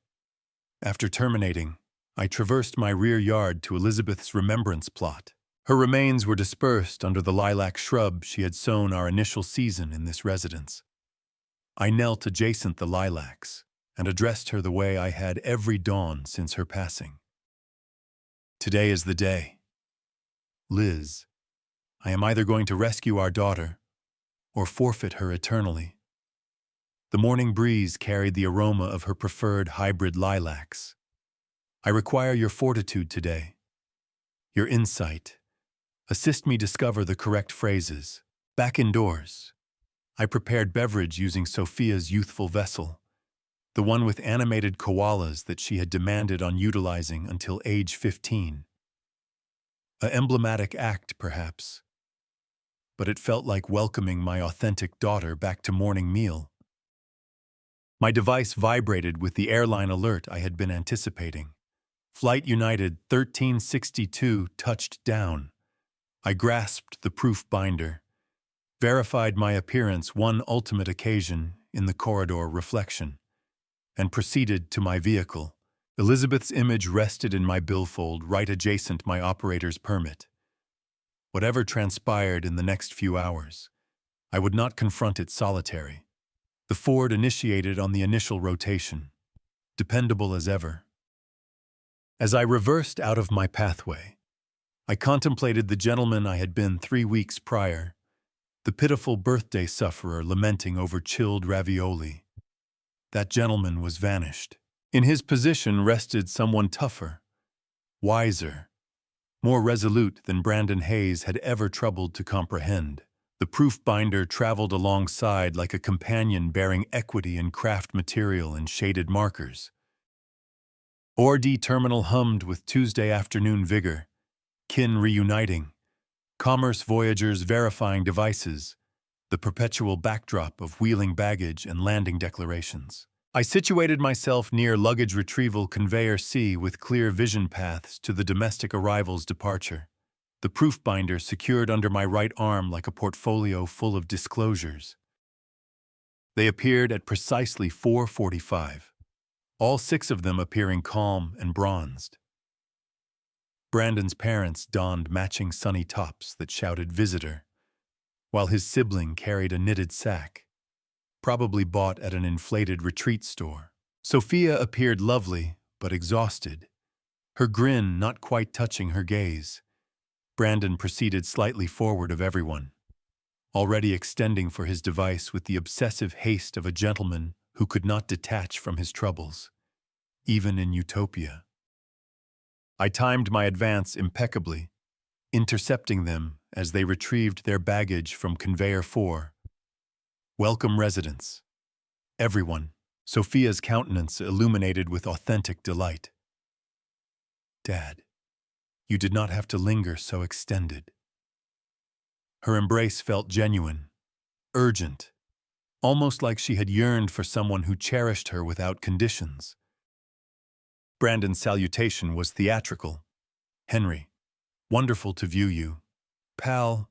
After terminating, I traversed my rear yard to Elizabeth's remembrance plot. Her remains were dispersed under the lilac shrub she had sown our initial season in this residence. I knelt adjacent the lilacs and addressed her the way I had every dawn since her passing. Today is the day. Liz, I am either going to rescue our daughter or forfeit her eternally. The morning breeze carried the aroma of her preferred hybrid lilacs. I require your fortitude today, your insight. Assist me discover the correct phrases. Back indoors, I prepared beverage using Sophia's youthful vessel, the one with animated koalas that she had demanded on utilizing until age 15. An emblematic act, perhaps, but it felt like welcoming my authentic daughter back to morning meal. My device vibrated with the airline alert I had been anticipating. Flight United 1362 touched down. I grasped the proof binder, verified my appearance one ultimate occasion in the corridor reflection, and proceeded to my vehicle. Elizabeth's image rested in my billfold right adjacent my operator's permit. Whatever transpired in the next few hours, I would not confront it solitary. The Ford initiated on the initial rotation, dependable as ever. As I reversed out of my pathway, I contemplated the gentleman I had been 3 weeks prior, the pitiful birthday sufferer lamenting over chilled ravioli. That gentleman was vanished. In his position rested someone tougher, wiser, more resolute than Brandon Hayes had ever troubled to comprehend. The proof binder traveled alongside like a companion bearing equity in craft material and shaded markers. ORD terminal hummed with Tuesday afternoon vigor, kin reuniting, commerce voyagers verifying devices, the perpetual backdrop of wheeling baggage and landing declarations. I situated myself near luggage retrieval conveyor C with clear vision paths to the domestic arrival's departure, the proof binder secured under my right arm like a portfolio full of disclosures. They appeared at precisely 4:45, all 6 of them appearing calm and bronzed. Brandon's parents donned matching sunny tops that shouted visitor, while his sibling carried a knitted sack, probably bought at an inflated retreat store. Sophia appeared lovely, but exhausted, her grin not quite touching her gaze. Brandon proceeded slightly forward of everyone, already extending for his device with the obsessive haste of a gentleman who could not detach from his troubles, even in utopia. I timed my advance impeccably, intercepting them as they retrieved their baggage from Conveyor 4. Welcome residents. Everyone, Sophia's countenance illuminated with authentic delight. Dad, you did not have to linger so extended. Her embrace felt genuine, urgent, almost like she had yearned for someone who cherished her without conditions. Brandon's salutation was theatrical. Henry, wonderful to view you. Pal,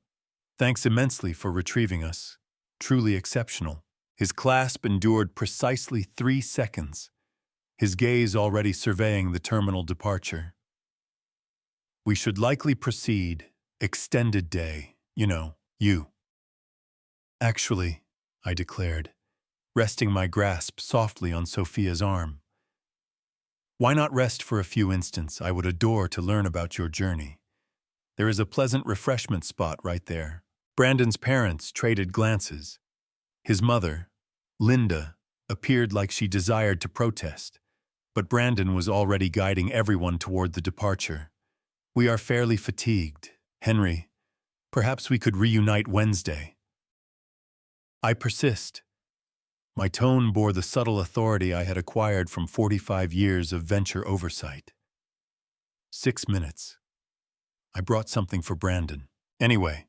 thanks immensely for retrieving us. Truly exceptional. His clasp endured precisely 3 seconds, his gaze already surveying the terminal departure. We should likely proceed. Extended day, you. Actually, I declared, resting my grasp softly on Sophia's arm. Why not rest for a few instants? I would adore to learn about your journey. There is a pleasant refreshment spot right there. Brandon's parents traded glances. His mother, Linda, appeared like she desired to protest, but Brandon was already guiding everyone toward the departure. We are fairly fatigued. Henry, perhaps we could reunite Wednesday. I persist. My tone bore the subtle authority I had acquired from 45 years of venture oversight. 6 minutes. I brought something for Brandon. Anyway,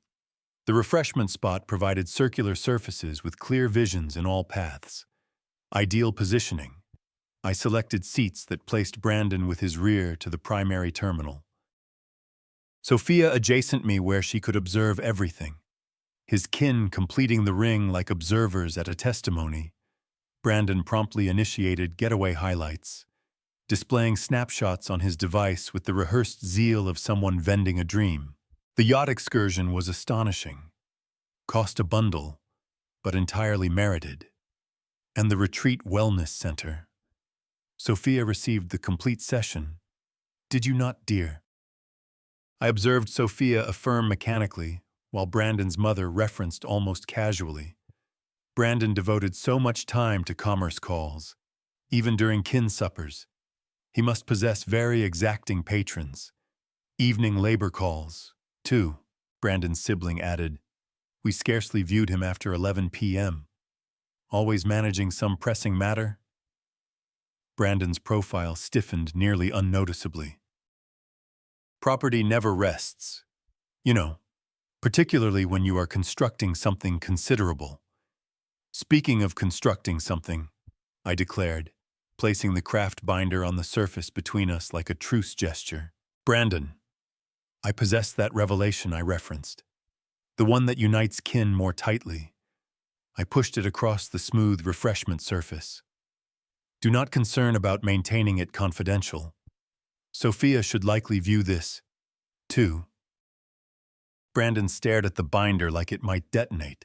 the refreshment spot provided circular surfaces with clear visions in all paths. Ideal positioning. I selected seats that placed Brandon with his rear to the primary terminal. Sophia adjacent me where she could observe everything. His kin completing the ring like observers at a testimony. Brandon promptly initiated getaway highlights, displaying snapshots on his device with the rehearsed zeal of someone vending a dream. The yacht excursion was astonishing. Cost a bundle, but entirely merited. And the retreat wellness center. Sophia received the complete session. Did you not, dear? I observed Sophia affirm mechanically, while Brandon's mother referenced almost casually. Brandon devoted so much time to commerce calls, even during kin suppers. He must possess very exacting patrons. Evening labor calls, too, Brandon's sibling added. We scarcely viewed him after 11 p.m. Always managing some pressing matter? Brandon's profile stiffened nearly unnoticeably. Property never rests. You know, particularly when you are constructing something considerable. Speaking of constructing something, I declared, placing the craft binder on the surface between us like a truce gesture. Brandon, I possess that revelation I referenced, the one that unites kin more tightly. I pushed it across the smooth refreshment surface. Do not concern about maintaining it confidential. Sophia should likely view this, too. Brandon stared at the binder like it might detonate.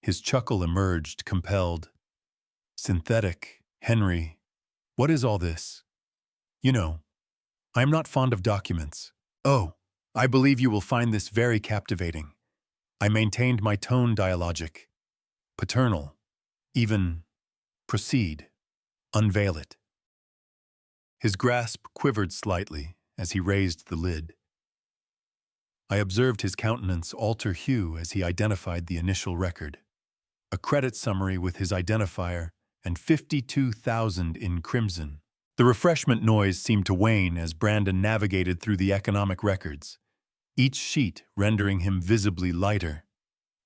His chuckle emerged, compelled. Synthetic, Henry, what is all this? You know, I am not fond of documents. Oh, I believe you will find this very captivating. I maintained my tone dialogic. Paternal. Even, proceed. Unveil it. His grasp quivered slightly as he raised the lid. I observed his countenance alter hue as he identified the initial record. A credit summary with his identifier and 52,000 in crimson. The refreshment noise seemed to wane as Brandon navigated through the economic records, each sheet rendering him visibly lighter.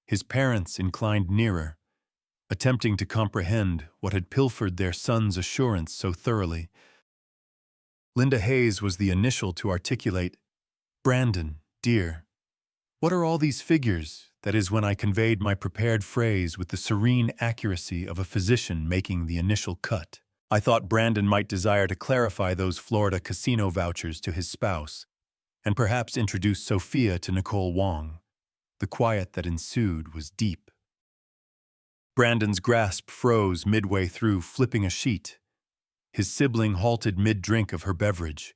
His parents inclined nearer, attempting to comprehend what had pilfered their son's assurance so thoroughly. Linda Hayes was the initial to articulate, Brandon, dear, what are all these figures? That is when I conveyed my prepared phrase with the serene accuracy of a physician making the initial cut. I thought Brandon might desire to clarify those Florida casino vouchers to his spouse, and perhaps introduce Sophia to Nicole Wong. The quiet that ensued was deep. Brandon's grasp froze midway through flipping a sheet. His sibling halted mid-drink of her beverage.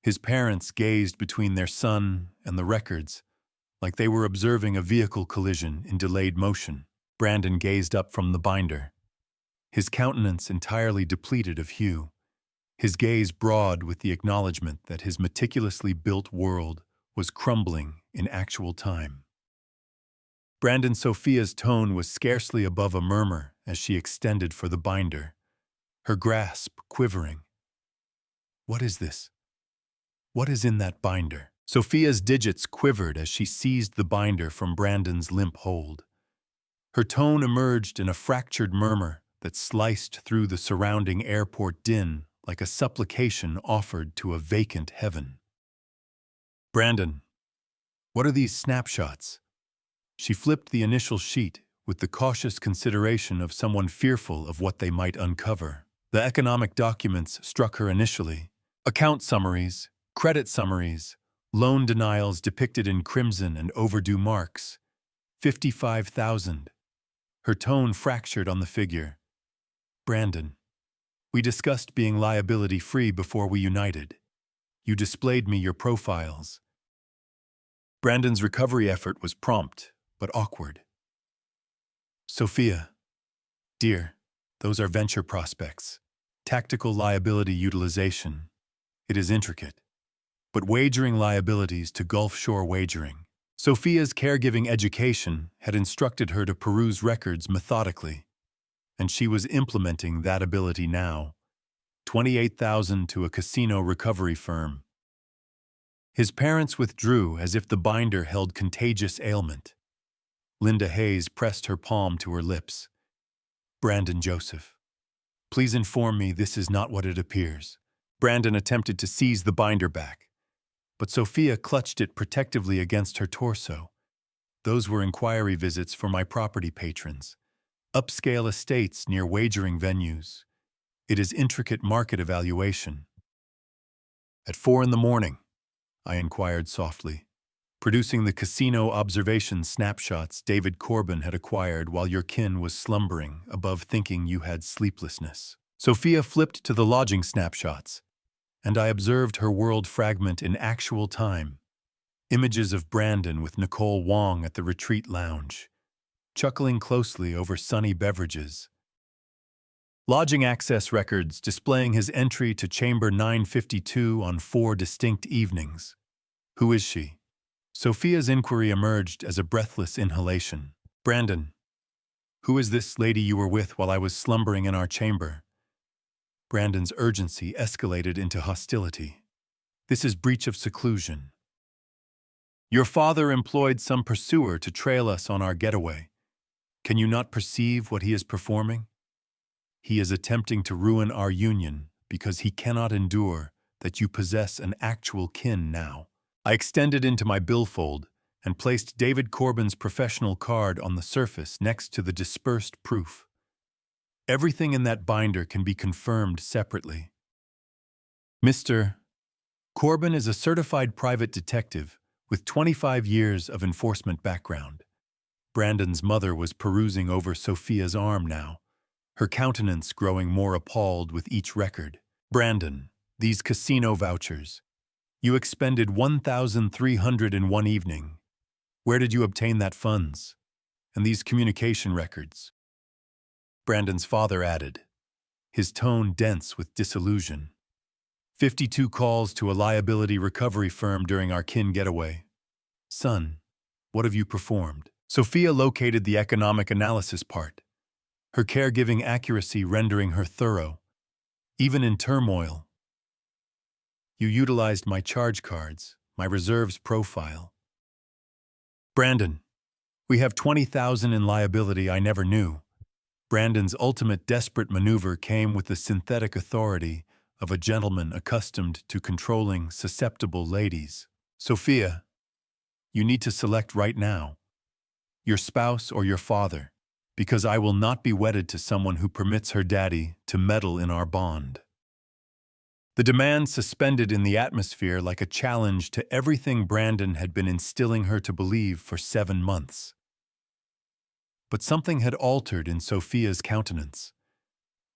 His parents gazed between their son and the records, like they were observing a vehicle collision in delayed motion. Brandon gazed up from the binder, his countenance entirely depleted of hue, his gaze broad with the acknowledgement that his meticulously built world was crumbling in actual time. Brandon Sophia's tone was scarcely above a murmur as she extended for the binder, her grasp quivering. What is this? What is in that binder? Sophia's digits quivered as she seized the binder from Brandon's limp hold. Her tone emerged in a fractured murmur that sliced through the surrounding airport din like a supplication offered to a vacant heaven. Brandon, what are these snapshots? She flipped the initial sheet with the cautious consideration of someone fearful of what they might uncover. The economic documents struck her initially. Account summaries, credit summaries, loan denials depicted in crimson and overdue marks. 55,000. Her tone fractured on the figure. Brandon, we discussed being liability-free before we united. You displayed me your profiles. Brandon's recovery effort was prompt, but awkward. Sophia, dear, those are venture prospects. Tactical liability utilization. It is intricate. But wagering liabilities to Gulf Shore wagering. Sophia's caregiving education had instructed her to peruse records methodically, and she was implementing that ability now. 28,000 to a casino recovery firm. His parents withdrew as if the binder held contagious ailment. Linda Hayes pressed her palm to her lips. Brandon Joseph, please inform me this is not what it appears. Brandon attempted to seize the binder back, but Sophia clutched it protectively against her torso. Those were inquiry visits for my property patrons. Upscale estates near wagering venues. It is intricate market evaluation. At 4 in the morning, I inquired softly, producing the casino observation snapshots David Corbin had acquired while your kin was slumbering above thinking you had sleeplessness. Sophia flipped to the lodging snapshots, and I observed her world fragment in actual time. Images of Brandon with Nicole Wong at the retreat lounge, chuckling closely over sunny beverages. Lodging access records displaying his entry to chamber 952 on 4 distinct evenings. Who is she? Sophia's inquiry emerged as a breathless inhalation. Brandon, who is this lady you were with while I was slumbering in our chamber? Brandon's urgency escalated into hostility. This is breach of seclusion. Your father employed some pursuer to trail us on our getaway. Can you not perceive what he is performing? He is attempting to ruin our union because he cannot endure that you possess an actual kin now. I extended into my billfold and placed David Corbin's professional card on the surface next to the dispersed proof. Everything in that binder can be confirmed separately. Mr. Corbin is a certified private detective with 25 years of enforcement background. Brandon's mother was perusing over Sophia's arm now, her countenance growing more appalled with each record. Brandon, these casino vouchers. You expended 1,300 in one evening. Where did you obtain that funds? And these communication records? Brandon's father added, his tone dense with disillusion. 52 calls to a liability recovery firm during our kin getaway. Son, what have you performed? Sophia located the economic analysis part, her caregiving accuracy rendering her thorough, even in turmoil. You utilized my charge cards, my reserves profile. Brandon, we have 20,000 in liability I never knew. Brandon's ultimate desperate maneuver came with the synthetic authority of a gentleman accustomed to controlling susceptible ladies. Sophia, you need to select right now, your spouse or your father, because I will not be wedded to someone who permits her daddy to meddle in our bond. The demand suspended in the atmosphere like a challenge to everything Brandon had been instilling her to believe for 7 months. But something had altered in Sophia's countenance,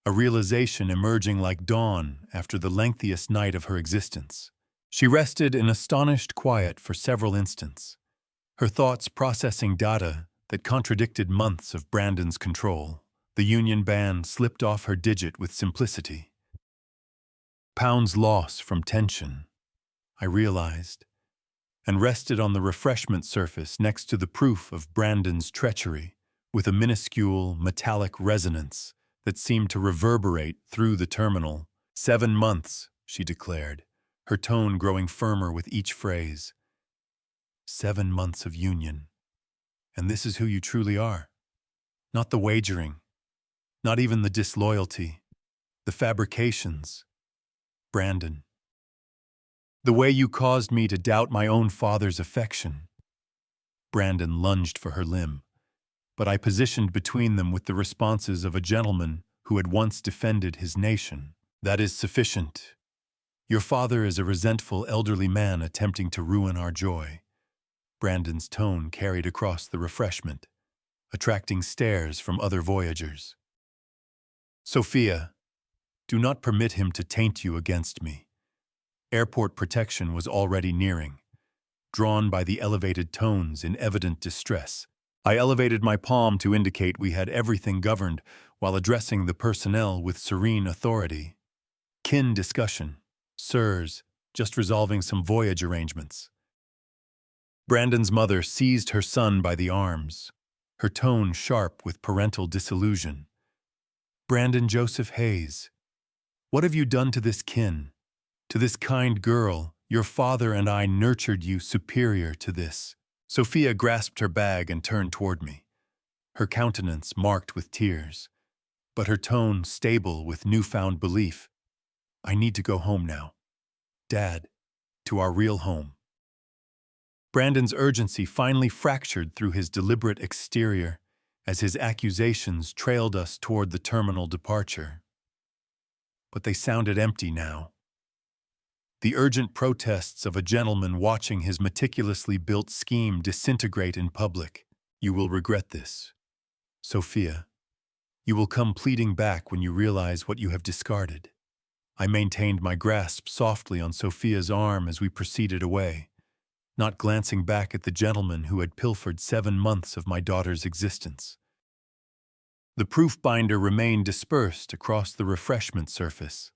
a realization emerging like dawn after the lengthiest night of her existence. She rested in astonished quiet for several instants, her thoughts processing data that contradicted months of Brandon's control. The union band slipped off her digit with simplicity. Pounds loss from tension, I realized, and rested on the refreshment surface next to the proof of Brandon's treachery, with a minuscule, metallic resonance that seemed to reverberate through the terminal. 7 months, she declared, her tone growing firmer with each phrase. 7 months of union. And this is who you truly are. Not the wagering, not even the disloyalty, the fabrications. Brandon. The way you caused me to doubt my own father's affection. Brandon lunged for her limb, but I positioned between them with the responses of a gentleman who had once defended his nation. That is sufficient. Your father is a resentful elderly man attempting to ruin our joy. Brandon's tone carried across the refreshment, attracting stares from other voyagers. Sophia, do not permit him to taint you against me. Airport protection was already nearing. Drawn by the elevated tones in evident distress, I elevated my palm to indicate we had everything governed while addressing the personnel with serene authority. Kin discussion. Sirs, just resolving some voyage arrangements. Brandon's mother seized her son by the arms, her tone sharp with parental disillusion. Brandon Joseph Hayes, what have you done to this kin? To this kind girl, your father and I nurtured you superior to this. Sophia grasped her bag and turned toward me, her countenance marked with tears, but her tone stable with newfound belief. I need to go home now. Dad, to our real home. Brandon's urgency finally fractured through his deliberate exterior as his accusations trailed us toward the terminal departure. But they sounded empty now. The urgent protests of a gentleman watching his meticulously built scheme disintegrate in public. "You will regret this, Sophia. You will come pleading back when you realize what you have discarded." I maintained my grasp softly on Sophia's arm as we proceeded away, not glancing back at the gentleman who had pilfered 7 months of my daughter's existence. The proof binder remained dispersed across the refreshment surface.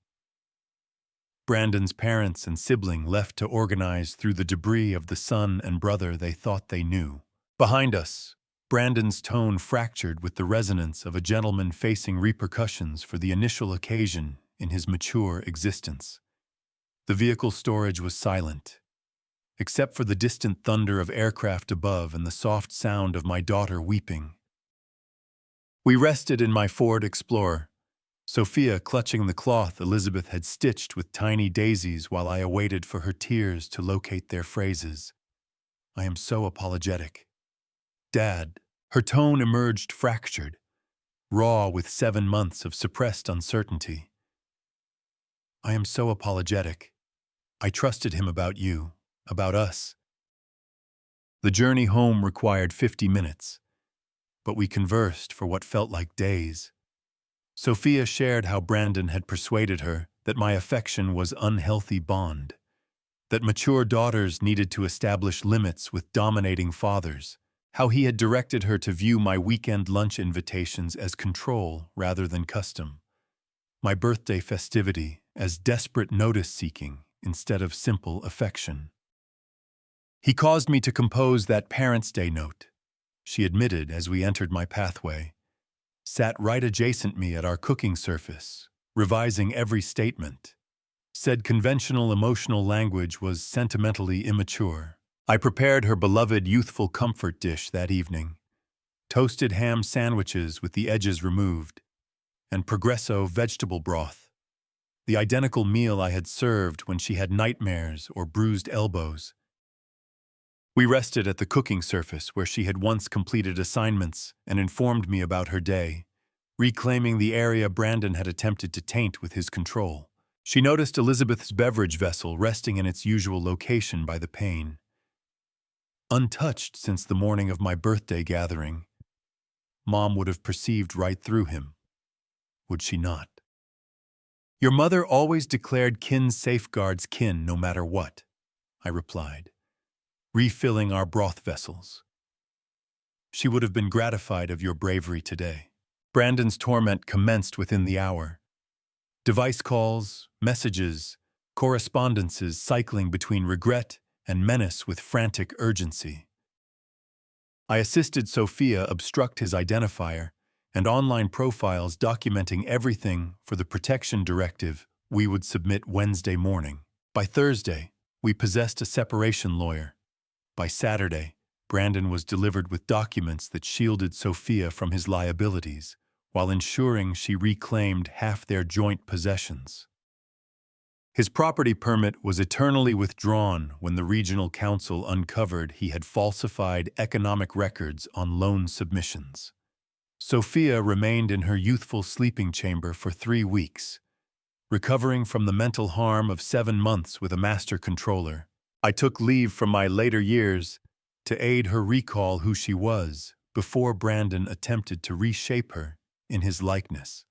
Brandon's parents and sibling left to organize through the debris of the son and brother they thought they knew. Behind us, Brandon's tone fractured with the resonance of a gentleman facing repercussions for the initial occasion in his mature existence. The vehicle storage was silent, except for the distant thunder of aircraft above and the soft sound of my daughter weeping. We rested in my Ford Explorer, Sophia clutching the cloth Elizabeth had stitched with tiny daisies while I awaited for her tears to locate their phrases. "I am so apologetic. Dad," her tone emerged fractured, raw with 7 months of suppressed uncertainty. "I am so apologetic. I trusted him about you, about us." The journey home required 50 minutes, but we conversed for what felt like days. Sophia shared how Brandon had persuaded her that my affection was unhealthy bond, that mature daughters needed to establish limits with dominating fathers, how he had directed her to view my weekend lunch invitations as control rather than custom, my birthday festivity as desperate notice-seeking instead of simple affection. He caused me to compose that Parents' Day note, she admitted as we entered my pathway, sat right adjacent me at our cooking surface, revising every statement, said conventional emotional language was sentimentally immature. I prepared her beloved youthful comfort dish that evening, toasted ham sandwiches with the edges removed, and Progresso vegetable broth, the identical meal I had served when she had nightmares or bruised elbows. We rested at the cooking surface where she had once completed assignments and informed me about her day, reclaiming the area Brandon had attempted to taint with his control. She noticed Elizabeth's beverage vessel resting in its usual location by the pane. Untouched since the morning of my birthday gathering, Mom would have perceived right through him, would she not? "Your mother always declared kin safeguards kin no matter what," I replied, refilling our broth vessels. "She would have been gratified of your bravery today." Brandon's torment commenced within the hour. Device calls, messages, correspondences cycling between regret and menace with frantic urgency. I assisted Sophia obstruct his identifier and online profiles documenting everything for the protection directive we would submit Wednesday morning. By Thursday, we possessed a separation lawyer. By Saturday, Brandon was delivered with documents that shielded Sophia from his liabilities, while ensuring she reclaimed half their joint possessions. His property permit was eternally withdrawn when the regional council uncovered he had falsified economic records on loan submissions. Sophia remained in her youthful sleeping chamber for 3 weeks, recovering from the mental harm of 7 months with a master controller. I took leave from my later years to aid her recall who she was before Brandon attempted to reshape her in his likeness.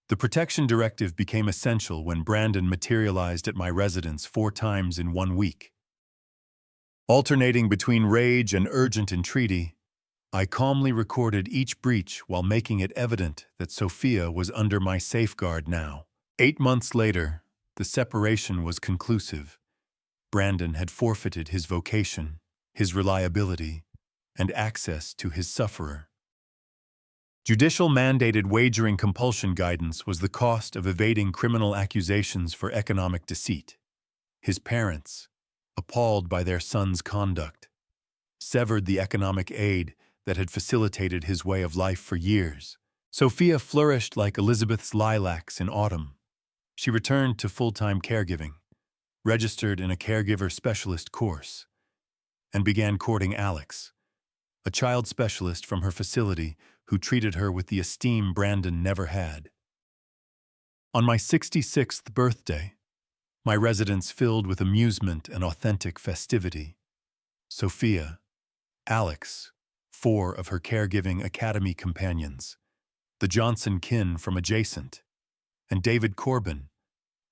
The protection directive became essential when Brandon materialized at my residence 4 times in 1 week. Alternating between rage and urgent entreaty, I calmly recorded each breach while making it evident that Sophia was under my safeguard now. 8 months later, the separation was conclusive. Brandon had forfeited his vocation, his reliability, and access to his sufferer. Judicial-mandated wagering compulsion guidance was the cost of evading criminal accusations for economic deceit. His parents, appalled by their son's conduct, severed the economic aid that had facilitated his way of life for years. Sophia flourished like Elizabeth's lilacs in autumn. She returned to full-time caregiving, registered in a caregiver specialist course, and began courting Alex, a child specialist from her facility who treated her with the esteem Brandon never had. On my 66th birthday, my residence filled with amusement and authentic festivity. Sophia, Alex, 4 of her caregiving academy companions, the Johnson kin from adjacent, and David Corbin,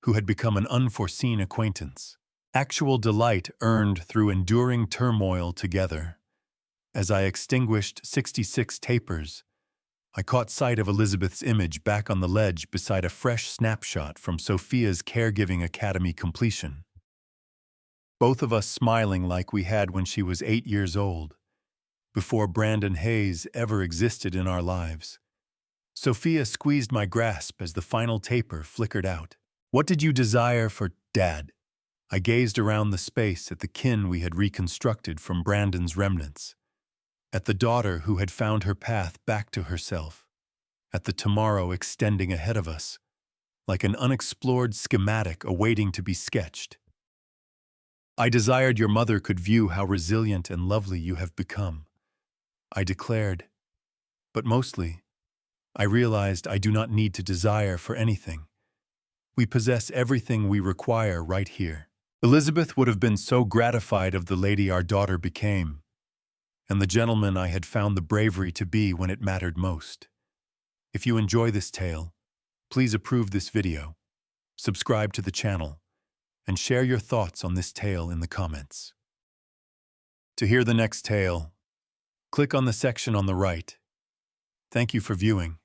who had become an unforeseen acquaintance. Actual delight earned through enduring turmoil together. As I extinguished 66 tapers, I caught sight of Elizabeth's image back on the ledge beside a fresh snapshot from Sophia's caregiving academy completion. Both of us smiling like we had when she was 8 years old, before Brandon Hayes ever existed in our lives. Sophia squeezed my grasp as the final taper flickered out. "What did you desire for, Dad?" I gazed around the space at the kin we had reconstructed from Brandon's remnants, at the daughter who had found her path back to herself, at the tomorrow extending ahead of us, like an unexplored schematic awaiting to be sketched. "I desired your mother could view how resilient and lovely you have become," I declared, but mostly, I realized I do not need to desire for anything. We possess everything we require right here. Elizabeth would have been so gratified of the lady our daughter became, and the gentleman I had found the bravery to be when it mattered most. If you enjoy this tale, please approve this video, subscribe to the channel, and share your thoughts on this tale in the comments. To hear the next tale, click on the section on the right. Thank you for viewing.